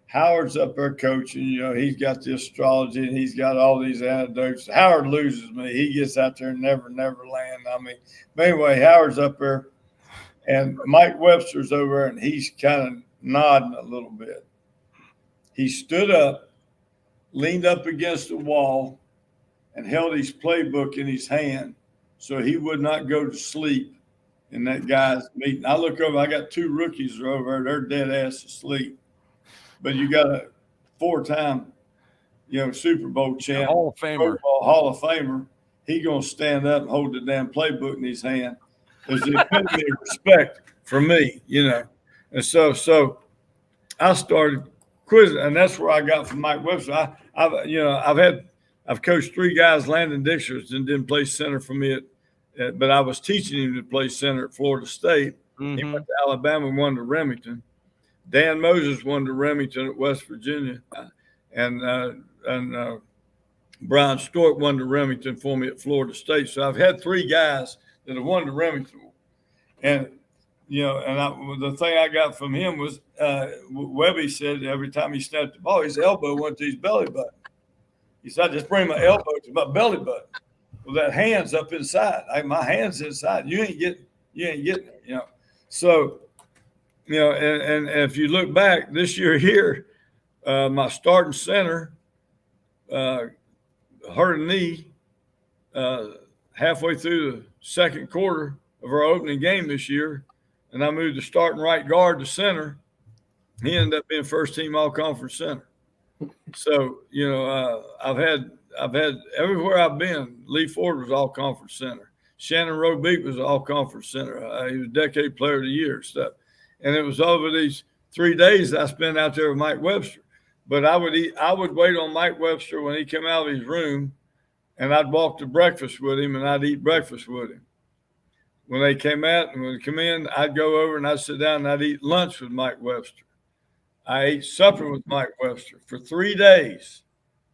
S3: Howard's up there coaching. He's got the astrology and he's got all these anecdotes. Howard loses me. He gets out there and never land. But anyway, Howard's up there, and Mike Webster's over there, and he's kind of nodding a little bit. He stood up, leaned up against the wall, and held his playbook in his hand so he would not go to sleep in that guy's meeting. I look over, I got 2 rookies over there. They're dead ass asleep. But you got a 4-time, Super Bowl champ,
S1: Hall of Famer.
S3: Hall of Famer. He going to stand up and hold the damn playbook in his hand. There's the epitome of respect for me, And so I started quizzing, and that's where I got from Mike Webster. I've coached 3 guys, Landon Dixers, and didn't play center for me but I was teaching him to play center at Florida State. He went to Alabama and won to Remington. Dan Moses won to Remington at West Virginia, and Brian Stork won to Remington for me at Florida State. So I've had 3 guys that have won to Remington, and the thing I got from him was Webby said every time he snapped the ball, his elbow went to his belly button. He said, I just bring my elbow to my belly button. Well, that hand's up inside. My hand's inside. You ain't getting it, So, and if you look back this year here, my starting center hurt a knee halfway through the second quarter of our opening game this year, and I moved the starting right guard to center. He ended up being first team all conference center. So, I've had everywhere I've been, Lee Ford was all conference center. Shannon Robeek was all conference center. He was decade player of the year and stuff. And it was over these 3 days I spent out there with Mike Webster. But I would wait on Mike Webster when he came out of his room, and I'd walk to breakfast with him, and I'd eat breakfast with him. When they came out and when they come in, I'd go over and I'd sit down and I'd eat lunch with Mike Webster. I ate supper with Mike Webster for 3 days.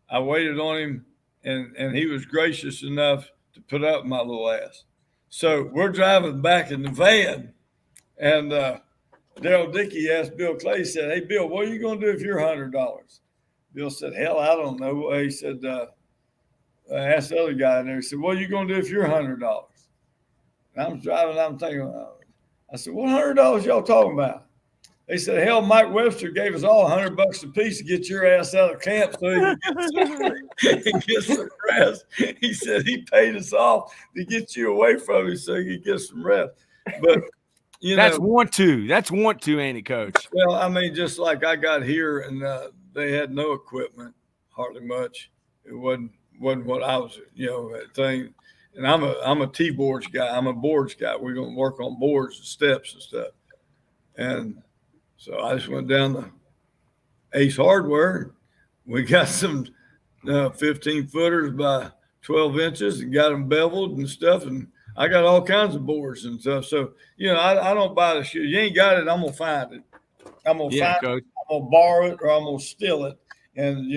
S3: I waited on him, and he was gracious enough to put up my little ass. So we're driving back in the van, and Daryl Dickey asked Bill Clay, he said, hey, Bill, what are you going to do if you're $100? Bill said, hell, I don't know. He said, I asked the other guy in there, he said, what are you going to do if you're $100? And I'm driving, I'm thinking, I said, what $100 y'all talking about? They said, hell, Mike Webster gave us all $100 a piece to get your ass out of camp so he could get some rest. He said he paid us off to get you away from him so you could get some rest. But,
S1: that's want to, ain't it, Coach?
S3: Well, I mean, just like I got here and they had no equipment, hardly much. It wasn't what I was, that thing. And I'm a T-boards guy. I'm a boards guy. We're going to work on boards and steps and stuff. And so I just went down to Ace Hardware. We got some 15 footers by 12 inches and got them beveled and stuff. And I got all kinds of boards and stuff. So, I don't buy the shoe. You ain't got it, I'm going to find it. I'm going to find it. I'm going to borrow it or I'm going to steal it. And,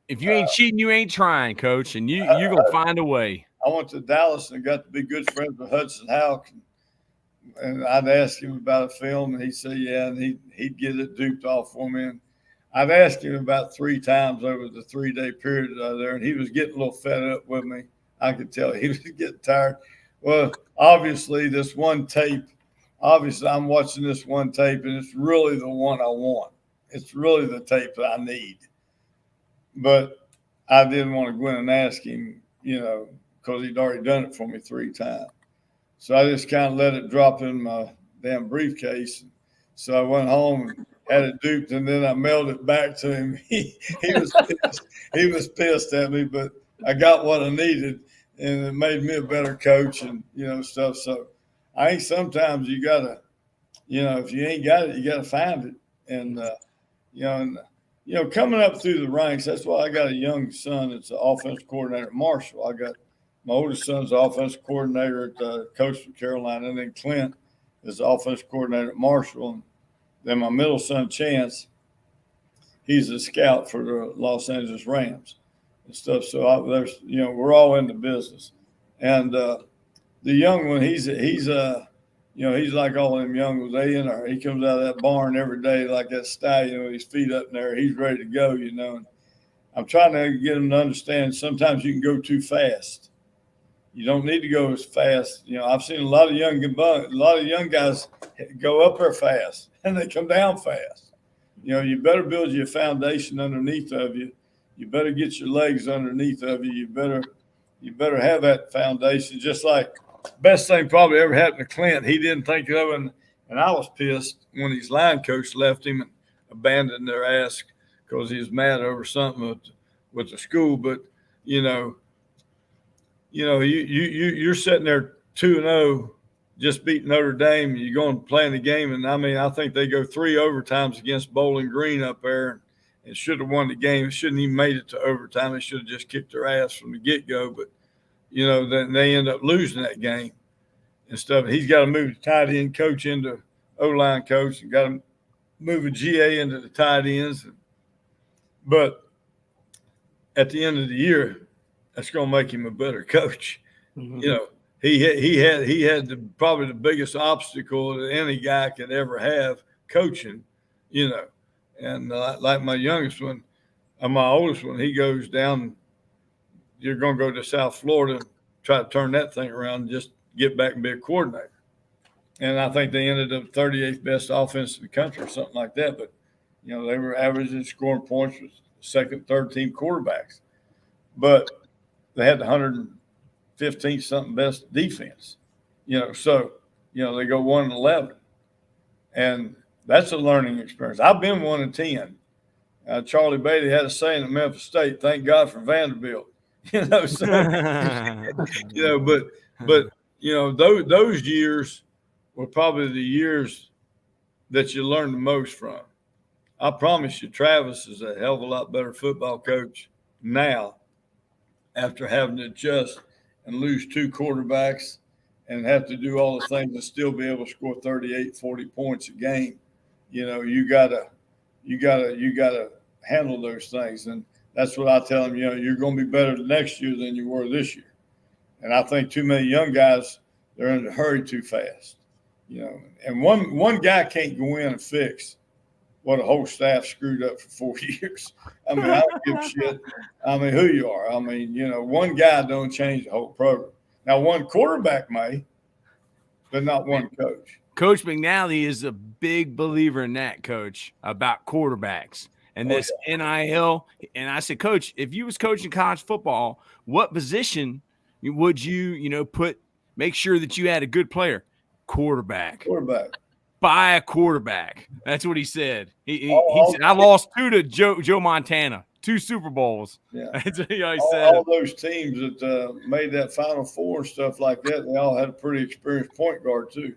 S1: if you ain't cheating, you ain't trying, Coach. And you're going to find a way.
S3: I went to Dallas and got to be good friends with Hudson Houck. And I'd ask him about a film, and he'd say, yeah, and he'd get it duped off for me. And I've asked him about 3 times over the 3-day period there, and he was getting a little fed up with me. I could tell he was getting tired. Well, obviously, I'm watching this one tape, and it's really the one I want. It's really the tape that I need. But I didn't want to go in and ask him, because he'd already done it for me 3 times. So I just kind of let it drop in my damn briefcase. So I went home and had it duped, and then I mailed it back to him. He was pissed. He was pissed at me, but I got what I needed, and it made me a better coach and, stuff. So I think sometimes you got to, if you ain't got it, you got to find it. And, coming up through the ranks, that's why I got a young son that's an offensive coordinator at Marshall. I got my oldest son's the offensive coordinator at Coastal Carolina, and then Clint is the offensive coordinator at Marshall. And then my middle son, Chance, he's a scout for the Los Angeles Rams and stuff. So we're all in the business. And the young one, he's like all them young ones. He comes out of that barn every day like that stallion with his feet up in there. He's ready to go, And I'm trying to get him to understand sometimes you can go too fast. You don't need to go as fast. I've seen a lot of young guys go up there fast and they come down fast. You better build your foundation underneath of you. You better get your legs underneath of you. You better have that foundation. Just like best thing probably ever happened to Clint. He didn't think of it, and I was pissed when his line coach left him and abandoned their ass because he was mad over something with the school. But you're sitting there 2-0, just beating Notre Dame. You're going to play in the game, and I think they go 3 overtimes against Bowling Green up there, and should have won the game. It shouldn't even made it to overtime. They should have just kicked their ass from the get-go. But then they end up losing that game, and stuff. He's got to move the tight end coach into O-line coach, and got to move a GA into the tight ends. But at the end of the year, that's going to make him a better coach.
S2: Mm-hmm.
S3: You know, he had probably the biggest obstacle that any guy could ever have coaching. You know, and like my youngest one, my oldest one, he goes down. You're going to go to South Florida and try to turn that thing around and just get back and be a coordinator. And I think they ended up 38th best offense in the country or something like that. But, you know, they were averaging scoring points with second, third team quarterbacks. But they had the 115th something best defense. You know, so, you know, they go 1-11. And that's a learning experience. I've been 1-10. Charlie Bailey had a saying at Memphis State, thank God for Vanderbilt. You know, so, you know, but you know, those years were probably the years that you learn the most from. I promise you, Travis is a hell of a lot better football coach now after having to adjust and lose 2 quarterbacks and have to do all the things and still be able to score 38, 40 points a game. You know, you gotta handle those things. And that's what I tell them, you know, you're going to be better next year than you were this year. And I think too many young guys, they're in a hurry too fast, you know. And one guy can't go in and fix what a whole staff screwed up for 4 years. I mean, I don't give a shit. I mean, who you are. I mean, you know, one guy don't change the whole program. Now, one quarterback may, but not one coach.
S1: Coach McNally is a big believer in that, Coach, about quarterbacks. And this NIL, and I said, Coach, if you was coaching college football, what position would you, make sure that you had a good player? Quarterback. Buy a quarterback. That's what he said. He said, I lost 2 to Joe Montana, 2 Super Bowls.
S3: Yeah.
S1: That's what he said.
S3: All those teams that made that Final Four and stuff like that, they all had a pretty experienced point guard too.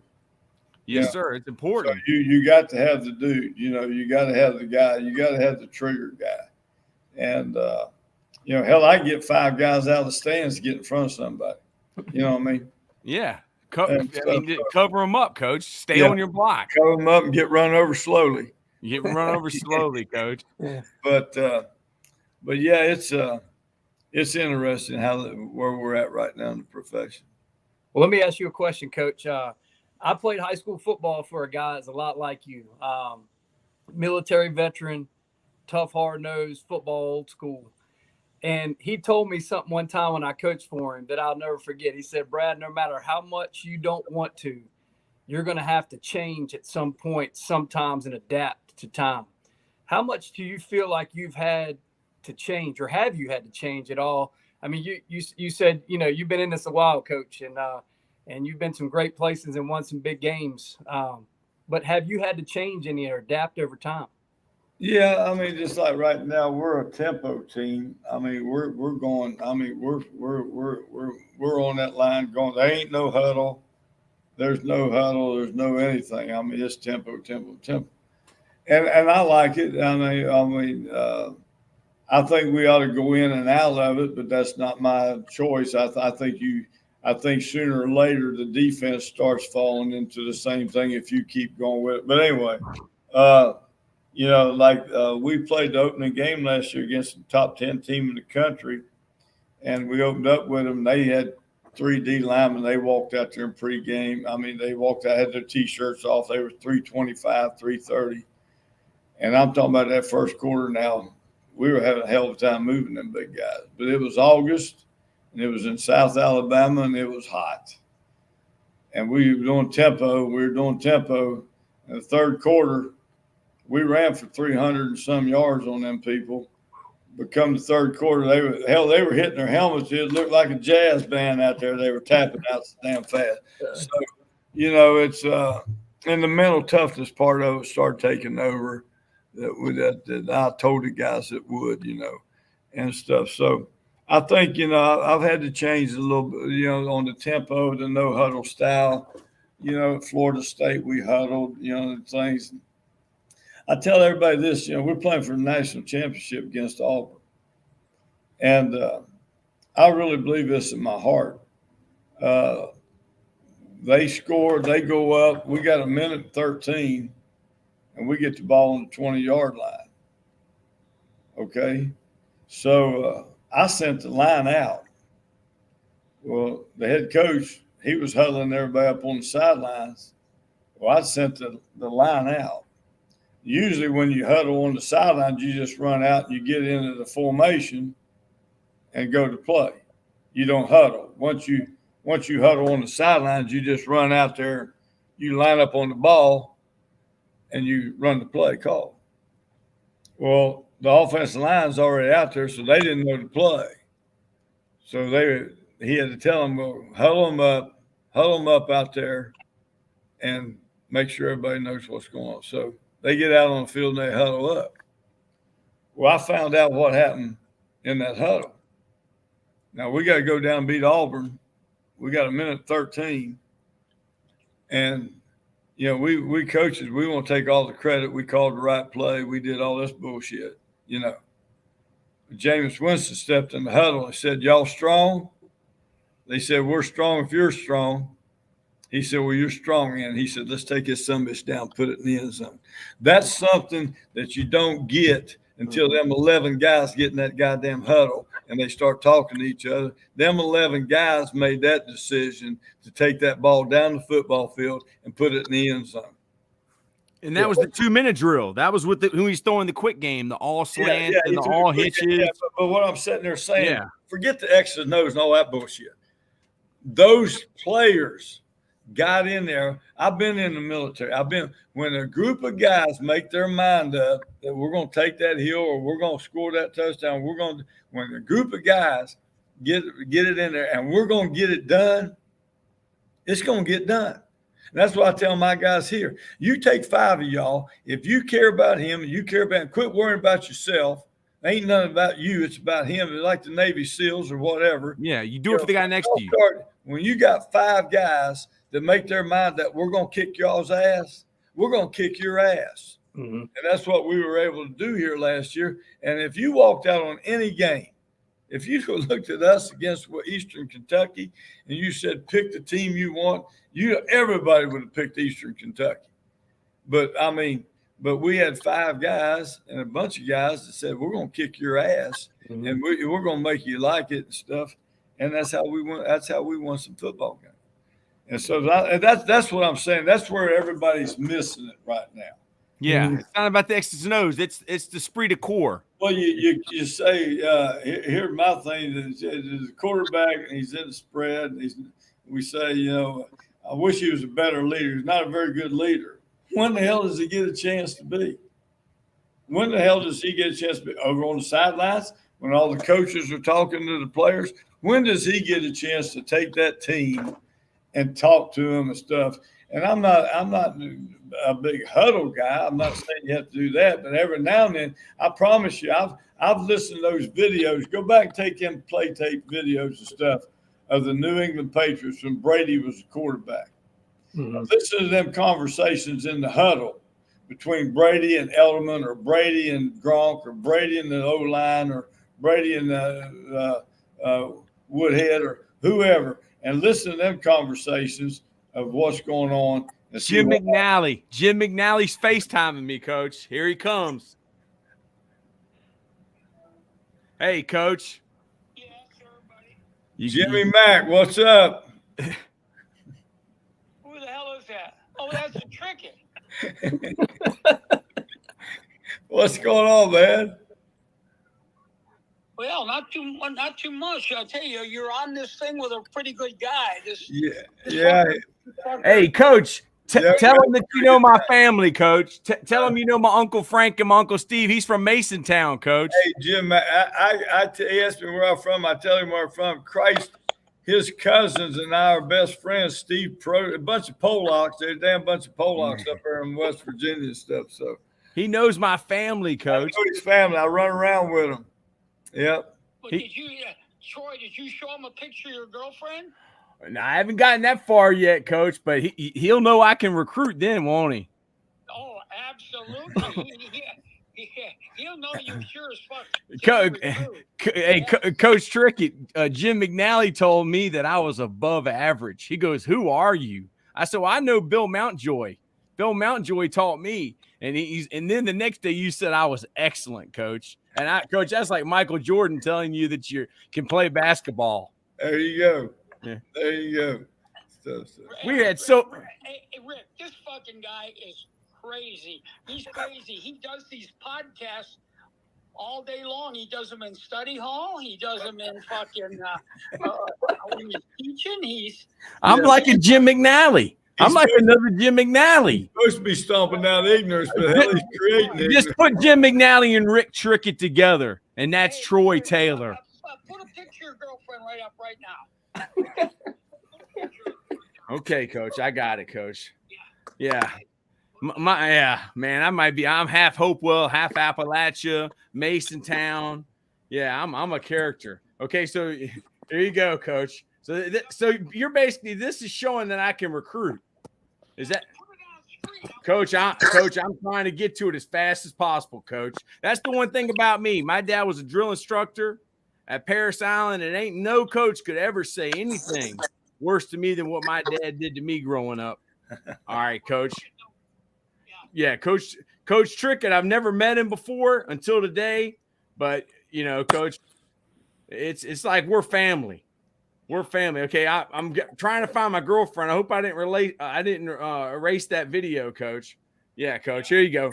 S1: Yes, sir. It's important.
S3: So you got to have the dude, you know, you got to have the guy, you got to have the trigger guy. And, you know, hell, I get 5 guys out of the stands to get in front of somebody. You know what I mean?
S1: Yeah. Cover them up, Coach. Stay on your block.
S3: Cover them up and get run over slowly.
S1: You get run over slowly, Coach.
S2: Yeah.
S3: But yeah, it's interesting where we're at right now in the profession.
S2: Well, let me ask you a question, Coach. I played high school football for a guy that's a lot like you. Military veteran, tough, hard-nosed football, old school. And he told me something one time when I coached for him that I'll never forget. He said, Brad, no matter how much you don't want to, you're going to have to change at some point, sometimes, and adapt to time. How much do you feel like you've had to change, or have you had to change at all? I mean, you said, you know, you've been in this a while, Coach, and you've been some great places and won some big games. But have you had to change any or adapt over time?
S3: Yeah, I mean, just like right now, we're a tempo team. I mean, we're going. I mean, we're on that line going. There ain't no huddle. There's no huddle. There's no anything. I mean, it's tempo. And I like it. I think we ought to go in and out of it, but that's not my choice. I think sooner or later the defense starts falling into the same thing if you keep going with it. But anyway, you know, like we played the opening game last year against the top 10 team in the country, and we opened up with them. They had 3 D linemen. They walked out there in pregame. I mean, they walked out, had their T-shirts off. They were 325, 330. And I'm talking about that first quarter now. We were having a hell of a time moving them big guys. But it was August, and it was in South Alabama, and it was hot. And we were doing tempo. In the third quarter, we ran for 300 and some yards on them people. But come the third quarter, they were hitting their helmets. It looked like a jazz band out there. They were tapping out so damn fast. So, you know, it's and the mental toughness part of it started taking over. That I told the guys it would, you know, and stuff. So I think, you know, I've had to change a little bit, you know, on the tempo, the no huddle style. You know, at Florida State, we huddled, you know, things. I tell everybody this, you know, we're playing for the national championship against Auburn. And I really believe this in my heart. they score, they go up. We got a minute 13, and we get the ball on the 20-yard line. Okay, so I sent the line out. Well, the head coach, he was huddling everybody up on the sidelines. Well, I sent the line out. Usually when you huddle on the sidelines, you just run out and you get into the formation and go to play. You don't huddle. Once you huddle on the sidelines, you just run out there, you line up on the ball, and you run the play call. Well, the offensive line's already out there, so they didn't know the play. So he had to tell them, well, huddle them up out there, and make sure everybody knows what's going on. So they get out on the field and they huddle up. Well, I found out what happened in that huddle. Now we got to go down and beat Auburn. We got a minute 13. And, we coaches, we want to take all the credit. We called the right play. We did all this bullshit, Jameis Winston stepped in the huddle and said, y'all strong? They said, we're strong if you're strong. He said, well, you're strong. And he said, let's take his sumbitch down, put it in the end zone. That's something that you don't get until them 11 guys get in that goddamn huddle and they start talking to each other. Them 11 guys made that decision to take that ball down the football field and put it in the end zone.
S1: And that was the 2-minute drill. That was with who he's throwing the quick game, the all slants and the all hitches.
S3: Yeah, but what I'm sitting there saying, forget the X's and O's and all that bullshit. Those players got in there. I've been in the military. When a group of guys make their mind up that we're going to take that hill or we're going to score that touchdown, when a group of guys get it in there and we're going to get it done, it's going to get done. And that's what I tell my guys here. You take 5 of y'all. If you care about him and you care about him, quit worrying about yourself. Ain't nothing about you. It's about him. It's like the Navy SEALs or whatever.
S1: Yeah, you do it for the guy next to you.
S3: When you got 5 guys that make their mind that we're going to kick y'all's ass, we're going to kick your ass. Mm-hmm. And that's what we were able to do here last year. And if you walked out on any game, if you looked at us against Eastern Kentucky and you said pick the team you want, everybody would have picked Eastern Kentucky. But we had 5 guys and a bunch of guys that said we're going to kick your ass and we're going to make you like it and stuff. And that's how we won. That's how we won some football games. And so that's what I'm saying. That's where everybody's missing it right now.
S1: Yeah, it's not about the X's and O's. It's the esprit de corps.
S3: Well, you say here's my thing: is the quarterback, and he's in the spread. We say, I wish he was a better leader. He's not a very good leader. When the hell does he get a chance to be? When the hell does he get a chance to be over on the sidelines when all the coaches are talking to the players? When does he get a chance to take that team and talk to them and stuff? And I'm not a big huddle guy. I'm not saying you have to do that, but every now and then, I promise you, I've listened to those videos. Go back and take them play tape videos and stuff of the New England Patriots when Brady was the quarterback. Mm-hmm. Listen to them conversations in the huddle between Brady and Edelman, or Brady and Gronk, or Brady and the O-line, or Brady and Woodhead, or whoever, and listen to them conversations of what's going on.
S1: Jim McNally. Jim McNally's FaceTiming me, Coach. Here he comes. Hey, Coach.
S4: Yeah, sure, buddy.
S3: Jimmy Mack, what's up?
S4: Who the hell is that? Oh, that's a Trickett.
S3: What's going on, man?
S4: Well, not too much. I'll tell you, you're on this thing with a pretty good guy.
S3: Yeah.
S1: Hey, Coach, tell him that you know my family, Coach. Tell him you know my Uncle Frank and my Uncle Steve. He's from Masontown, Coach.
S3: Hey, Jim, he asked me where I'm from. I tell him where I'm from. Christ, his cousins and I are best friends. Steve Pro, a bunch of Polacks. There's a damn bunch of Polacks up there in West Virginia and stuff. So
S1: he knows my family, Coach.
S3: I know his family. I run around with him. Yep.
S4: Well, Troy, did you show him a picture of your girlfriend?
S1: No, I haven't gotten that far yet, Coach, but he'll know I can recruit then, won't he?
S4: Oh, absolutely. Yeah, he'll know you sure as fuck.
S1: Coach Trickett, Jim McNally told me that I was above average. He goes, "Who are you?" I said, well, "I know Bill Mountjoy. Bill Mountjoy taught me." And and then the next day you said I was excellent, Coach. And Coach, that's like Michael Jordan telling you that you can play basketball.
S3: There you go.
S1: Yeah.
S3: There you go.
S1: We had so.
S4: Hey, Rick, this fucking guy is crazy. He's crazy. He does these podcasts all day long. He does them in study hall. He does them in fucking when he's teaching.
S1: I'm like a Jim McNally. I'm like another Jim McNally.
S3: He's supposed to be stomping out ignorance, but hell, he's creating it.
S1: Just put Jim McNally and Rick Trickett together, and that's Troy Taylor.
S4: Put a picture of your girlfriend right up right now.
S1: Okay, Coach. I got it, Coach. Yeah. Man, I'm half Hopewell, half Appalachia, Masontown. Yeah, I'm a character. Okay, so there you go, Coach. So you're basically, this is showing that I can recruit. Is that, Coach? I'm trying to get to it as fast as possible, Coach. That's the one thing about me. My dad was a drill instructor at Paris Island, and ain't no coach could ever say anything worse to me than what my dad did to me growing up. All right, Coach. Yeah, Coach Trickett, I've never met him before until today, but you know, Coach, it's like we're family. We're family. Okay, I'm trying to find my girlfriend. I hope I didn't erase that video, Coach. Yeah, Coach. Here you go.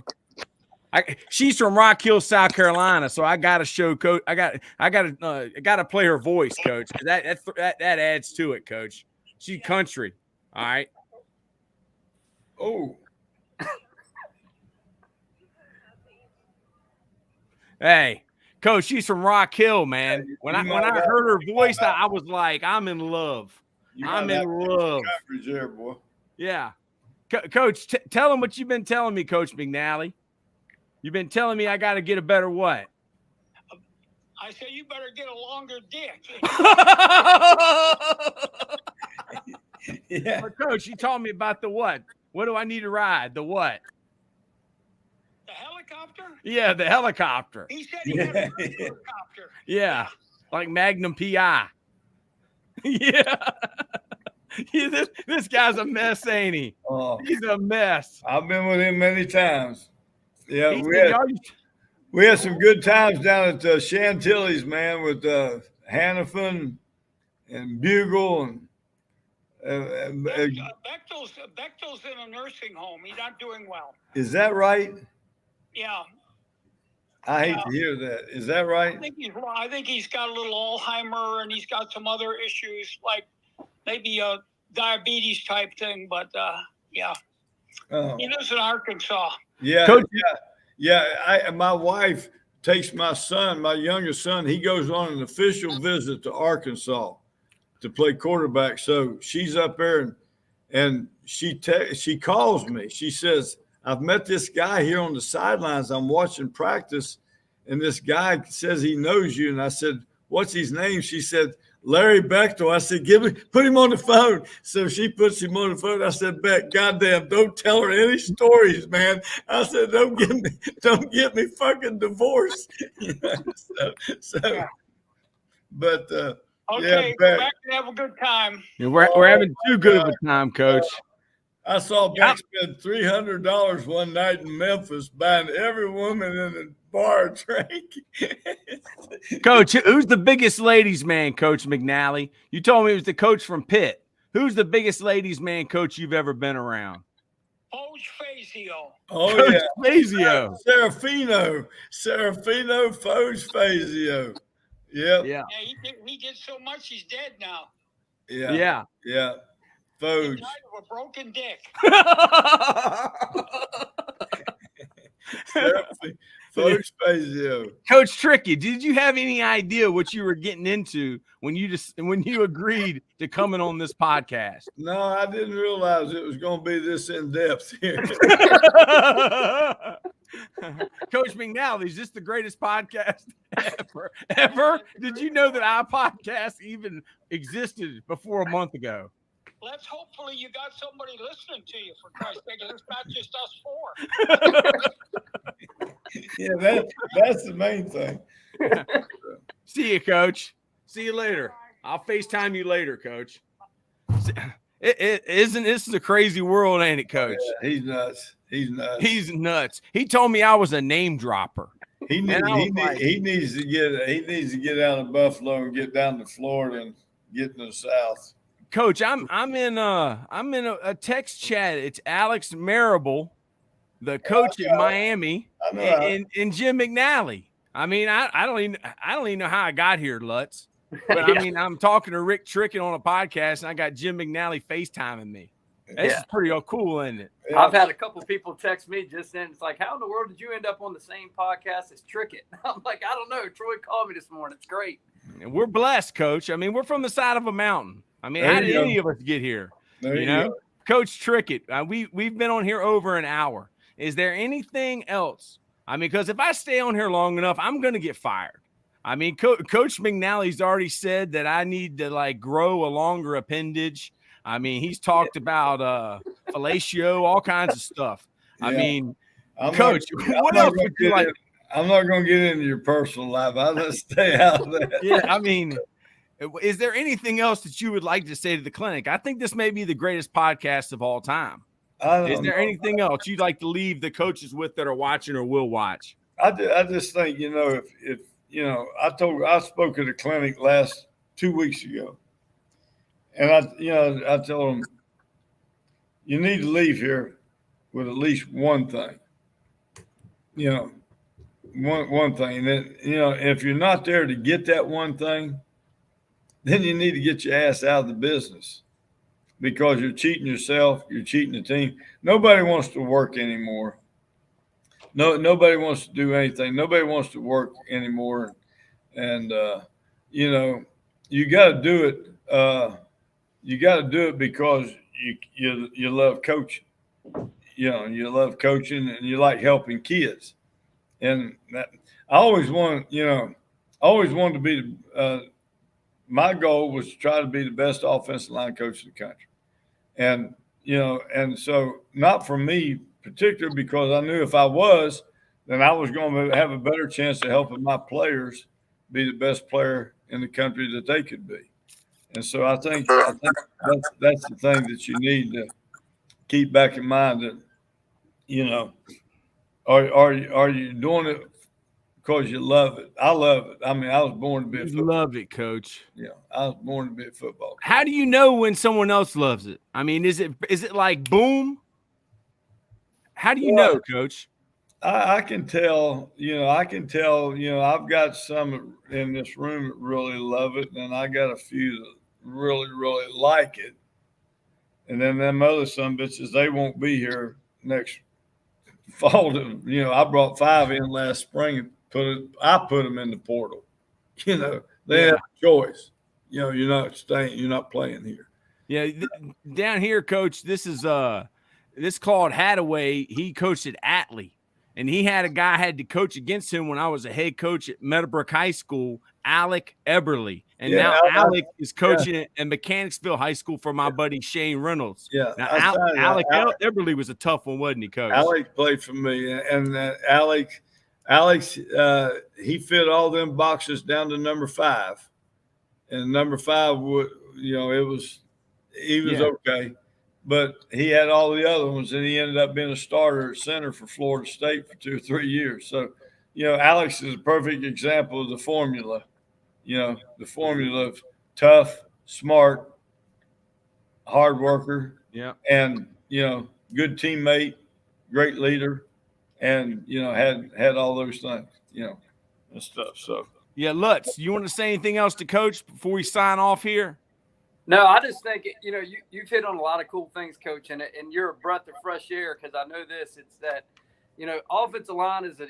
S1: She's from Rock Hill, South Carolina, so I got to show Coach. I got to play her voice, Coach. That adds to it, Coach. She's country. All right.
S3: Oh.
S1: Hey, Coach, she's from Rock Hill, man. When I heard her voice, I was like, I'm in love. I'm in love.
S3: There, boy.
S1: Yeah. Coach, tell him what you've been telling me, Coach McNally. You've been telling me I got to get a better what?
S4: I said you better get a longer dick.
S3: Yeah.
S1: But Coach, you told me about the what? What do I need to ride? The what?
S4: The helicopter?
S1: Yeah, the helicopter.
S4: He said he had a helicopter.
S1: Yeah, like Magnum PI. Yeah. This guy's a mess, ain't he?
S3: Oh,
S1: he's a mess.
S3: I've been with him many times. Yeah,
S1: we
S3: had some good times down at Chantilly's, man, with Hannafin and Bugle and
S4: Bechtel's in a nursing home. He's not doing well.
S3: Is that right?
S4: Yeah.
S3: I hate to hear that. Is that right?
S4: I think he's got a little Alzheimer and he's got some other issues, like maybe a diabetes type thing. But yeah, he lives in Arkansas.
S3: Yeah,
S1: Coach,
S3: yeah. My wife takes my son, my youngest son. He goes on an official visit to Arkansas to play quarterback. So she's up there, and she calls me. She says, "I've met this guy here on the sidelines. I'm watching practice, and this guy says he knows you." And I said, "What's his name?" She said, "Larry Bechtel." I said, put him on the phone. So she puts him on the phone. I said, "Beck, goddamn, don't tell her any stories, man." I said, don't get me fucking divorced." But
S4: okay,
S3: Beck,
S4: back and have a good time.
S1: Yeah, we're having too good of a time, Coach.
S3: I saw Beck spend $300 one night in Memphis buying every woman in the bar a drink.
S1: Coach, who's the biggest ladies man, Coach McNally? You told me it was the coach from Pitt. Who's the biggest ladies man coach you've ever been around?
S4: Coach Fazio.
S3: Oh,
S1: Coach
S3: yeah.
S1: Fazio.
S3: Serafino Foge Fazio. Yep.
S1: Yeah.
S4: Yeah, he did so much, he's dead now.
S3: Yeah. Foge.
S4: He died of a broken dick.
S3: Foge Fazio.
S1: Coach Trickett, did you have any idea what you were getting into when you agreed to coming on this podcast?
S3: No, I didn't realize it was going to be this in depth here.
S1: Coach McNally, is this the greatest podcast ever? Did you know that our podcast even existed before a month ago?
S4: hopefully you got somebody listening to you, for Christ's sake. It's not just us 4.
S3: Yeah, that's the main thing.
S1: See you, Coach. See you later. I'll FaceTime you later, Coach. This is a crazy world, ain't it, Coach?
S3: Yeah, he's nuts.
S1: He's nuts. He told me I was a name dropper.
S3: He needs to get out of Buffalo and get down to Florida and get in the South.
S1: Coach, I'm in a text chat. It's Alex Marable, the coach at Miami, and Jim McNally. I mean, I don't even know how I got here, Lutz. But I mean, I'm talking to Rick Trickett on a podcast, and I got Jim McNally FaceTiming me. This is pretty cool, isn't it?
S2: Yeah. I've had a couple people text me just then. It's like, how in the world did you end up on the same podcast as Trickett? I'm like, I don't know. Troy called me this morning. It's great.
S1: And we're blessed, Coach. I mean, we're from the side of a mountain. I mean, how did any of us get here? You know, Coach Trickett, we've been on here over an hour. Is there anything else? I mean, because if I stay on here long enough, I'm going to get fired. I mean, Coach McNally's already said that I need to grow a longer appendage. I mean, he's talked about fellatio, all kinds of stuff. Yeah. I mean, Coach, what else would you like?
S3: I'm not going to get into your personal life. I'll just stay out of that.
S1: Yeah, I mean, is there anything else that you would like to say to the clinic? I think this may be the greatest podcast of all time. Is there anything else you'd like to leave the coaches with that are watching or will watch?
S3: I just think, if I spoke at a clinic 2 weeks ago, and I told them, you need to leave here with at least one thing, one thing. And then, if you're not there to get that one thing, then you need to get your ass out of the business, because you're cheating yourself, you're cheating the team. Nobody wants to work anymore. Nobody wants to do anything. Nobody wants to work anymore. And, you got to do it. You got to do it because you love coaching. You love coaching and you like helping kids. And I always wanted to be my goal was to try to be the best offensive line coach in the country. And so not for me particular, because I knew if I was, then I was going to have a better chance of helping my players be the best player in the country that they could be. And so I think that's the thing that you need to keep back in mind, that, are you doing it because you love it? I love it. I mean, I was born to be a football.
S1: Love it, Coach.
S3: Yeah, I was born to be a football coach.
S1: How do you know when someone else loves it? I mean, is it like boom? How do you know, Coach?
S3: I can tell, I've got some in this room that really love it, and I got a few that really, really like it. And then them other some bitches, they won't be here next fall. I brought 5 in last spring and I put them in the portal. They have a choice. You're not staying, you're not playing here.
S1: Yeah, down here, Coach, this is Claude Hadaway. He coached at Atlee. And he had a guy had to coach against him when I was a head coach at Meadowbrook High School, Alec Eberly. And now Alec is coaching at Mechanicsville High School for my buddy Shane Reynolds.
S3: Yeah.
S1: Now, Alec Eberly was a tough one, wasn't he, Coach?
S3: Alec played for me. And Alex, he fit all them boxes down to number 5. And number 5 would, he was okay. But he had all the other ones, and he ended up being a starter at center for Florida State for 2 or 3 years. So, Alex is a perfect example of the formula. The formula of tough, smart, hard worker, and good teammate, great leader, and had all those things, and stuff. So
S1: Lutz, you want to say anything else to Coach before we sign off here?
S2: No, I just think, you've hit on a lot of cool things, Coach, and you're a breath of fresh air, because I know this. It's that, offensive line is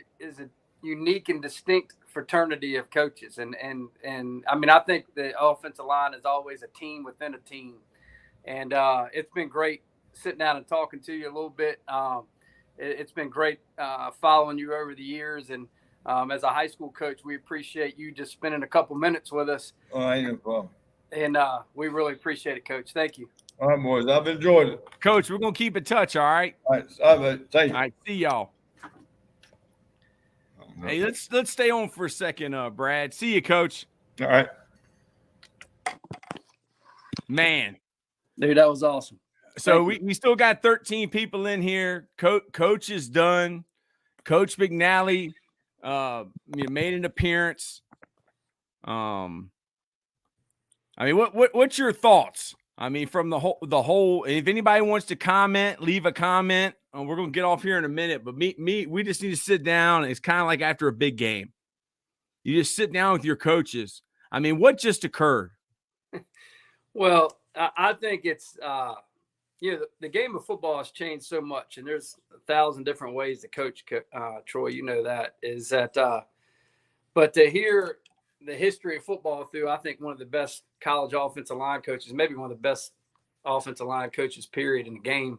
S2: a unique and distinct fraternity of coaches. And I mean, I think the offensive line is always a team within a team. And it's been great sitting down and talking to you a little bit. It's been great following you over the years. And as a high school coach, we appreciate you just spending a couple minutes with us.
S3: Oh, ain't no problem.
S2: And we really appreciate it, Coach. Thank you.
S3: All right, boys. I've enjoyed it.
S1: Coach, we're gonna keep in touch. All right.
S3: All right. Thank you.
S1: All right. See y'all. Hey, let's stay on for a second, Brad. See you, Coach.
S3: All right.
S1: Man.
S2: Dude, that was awesome.
S1: So we still got 13 people in here. Coach is done. Coach McNally made an appearance. I mean, what's your thoughts? I mean, from the whole. If anybody wants to comment, leave a comment. We're gonna get off here in a minute, but we just need to sit down. It's kind of like after a big game. You just sit down with your coaches. I mean, what just occurred?
S2: Well, I think it's the game of football has changed so much, and there's 1,000 different ways to coach. Troy, you know that is that. But to hear the history of football through, I think one of the best college offensive line coaches, maybe one of the best offensive line coaches, period, in the game,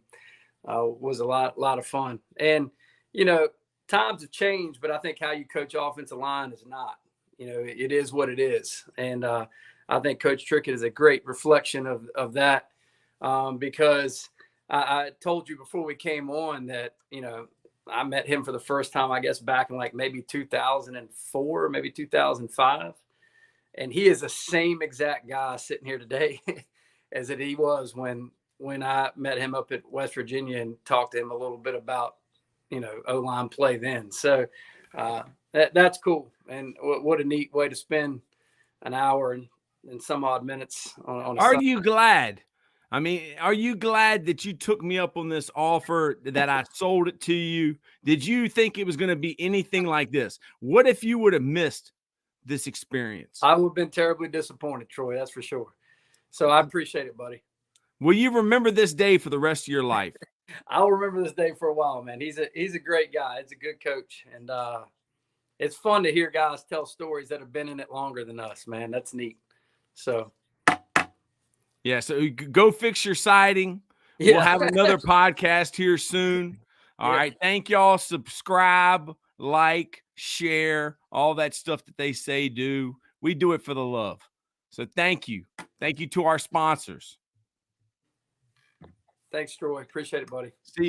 S2: was a lot of fun. And times have changed, but I think how you coach offensive line is not. It is what it is, and I think Coach Trickett is a great reflection of that. Because I told you before we came on that, I met him for the first time, I guess, back in like maybe 2004, maybe 2005. And he is the same exact guy sitting here today as he was when I met him up at West Virginia and talked to him a little bit about, O-line play then. So that's cool. And what a neat way to spend an hour and some odd minutes on a
S1: Are
S2: Sunday.
S1: you glad? I mean, are you glad that you took me up on this offer, that I sold it to you? Did you think it was going to be anything like this? What if you would have missed this experience?
S2: I would have been terribly disappointed, Troy. That's for sure. So I appreciate it, buddy.
S1: Will you remember this day for the rest of your life?
S2: I'll remember this day for a while, man. He's a great guy. He's a good coach. And it's fun to hear guys tell stories that have been in it longer than us, man. That's neat. So.
S1: Yeah, so go fix your siding.
S2: Yeah.
S1: We'll have another podcast here soon. All right. Thank y'all. Subscribe, like, share, all that stuff that they say do. We do it for the love. So thank you. Thank you to our sponsors.
S2: Thanks, Troy. Appreciate it, buddy.
S1: See ya.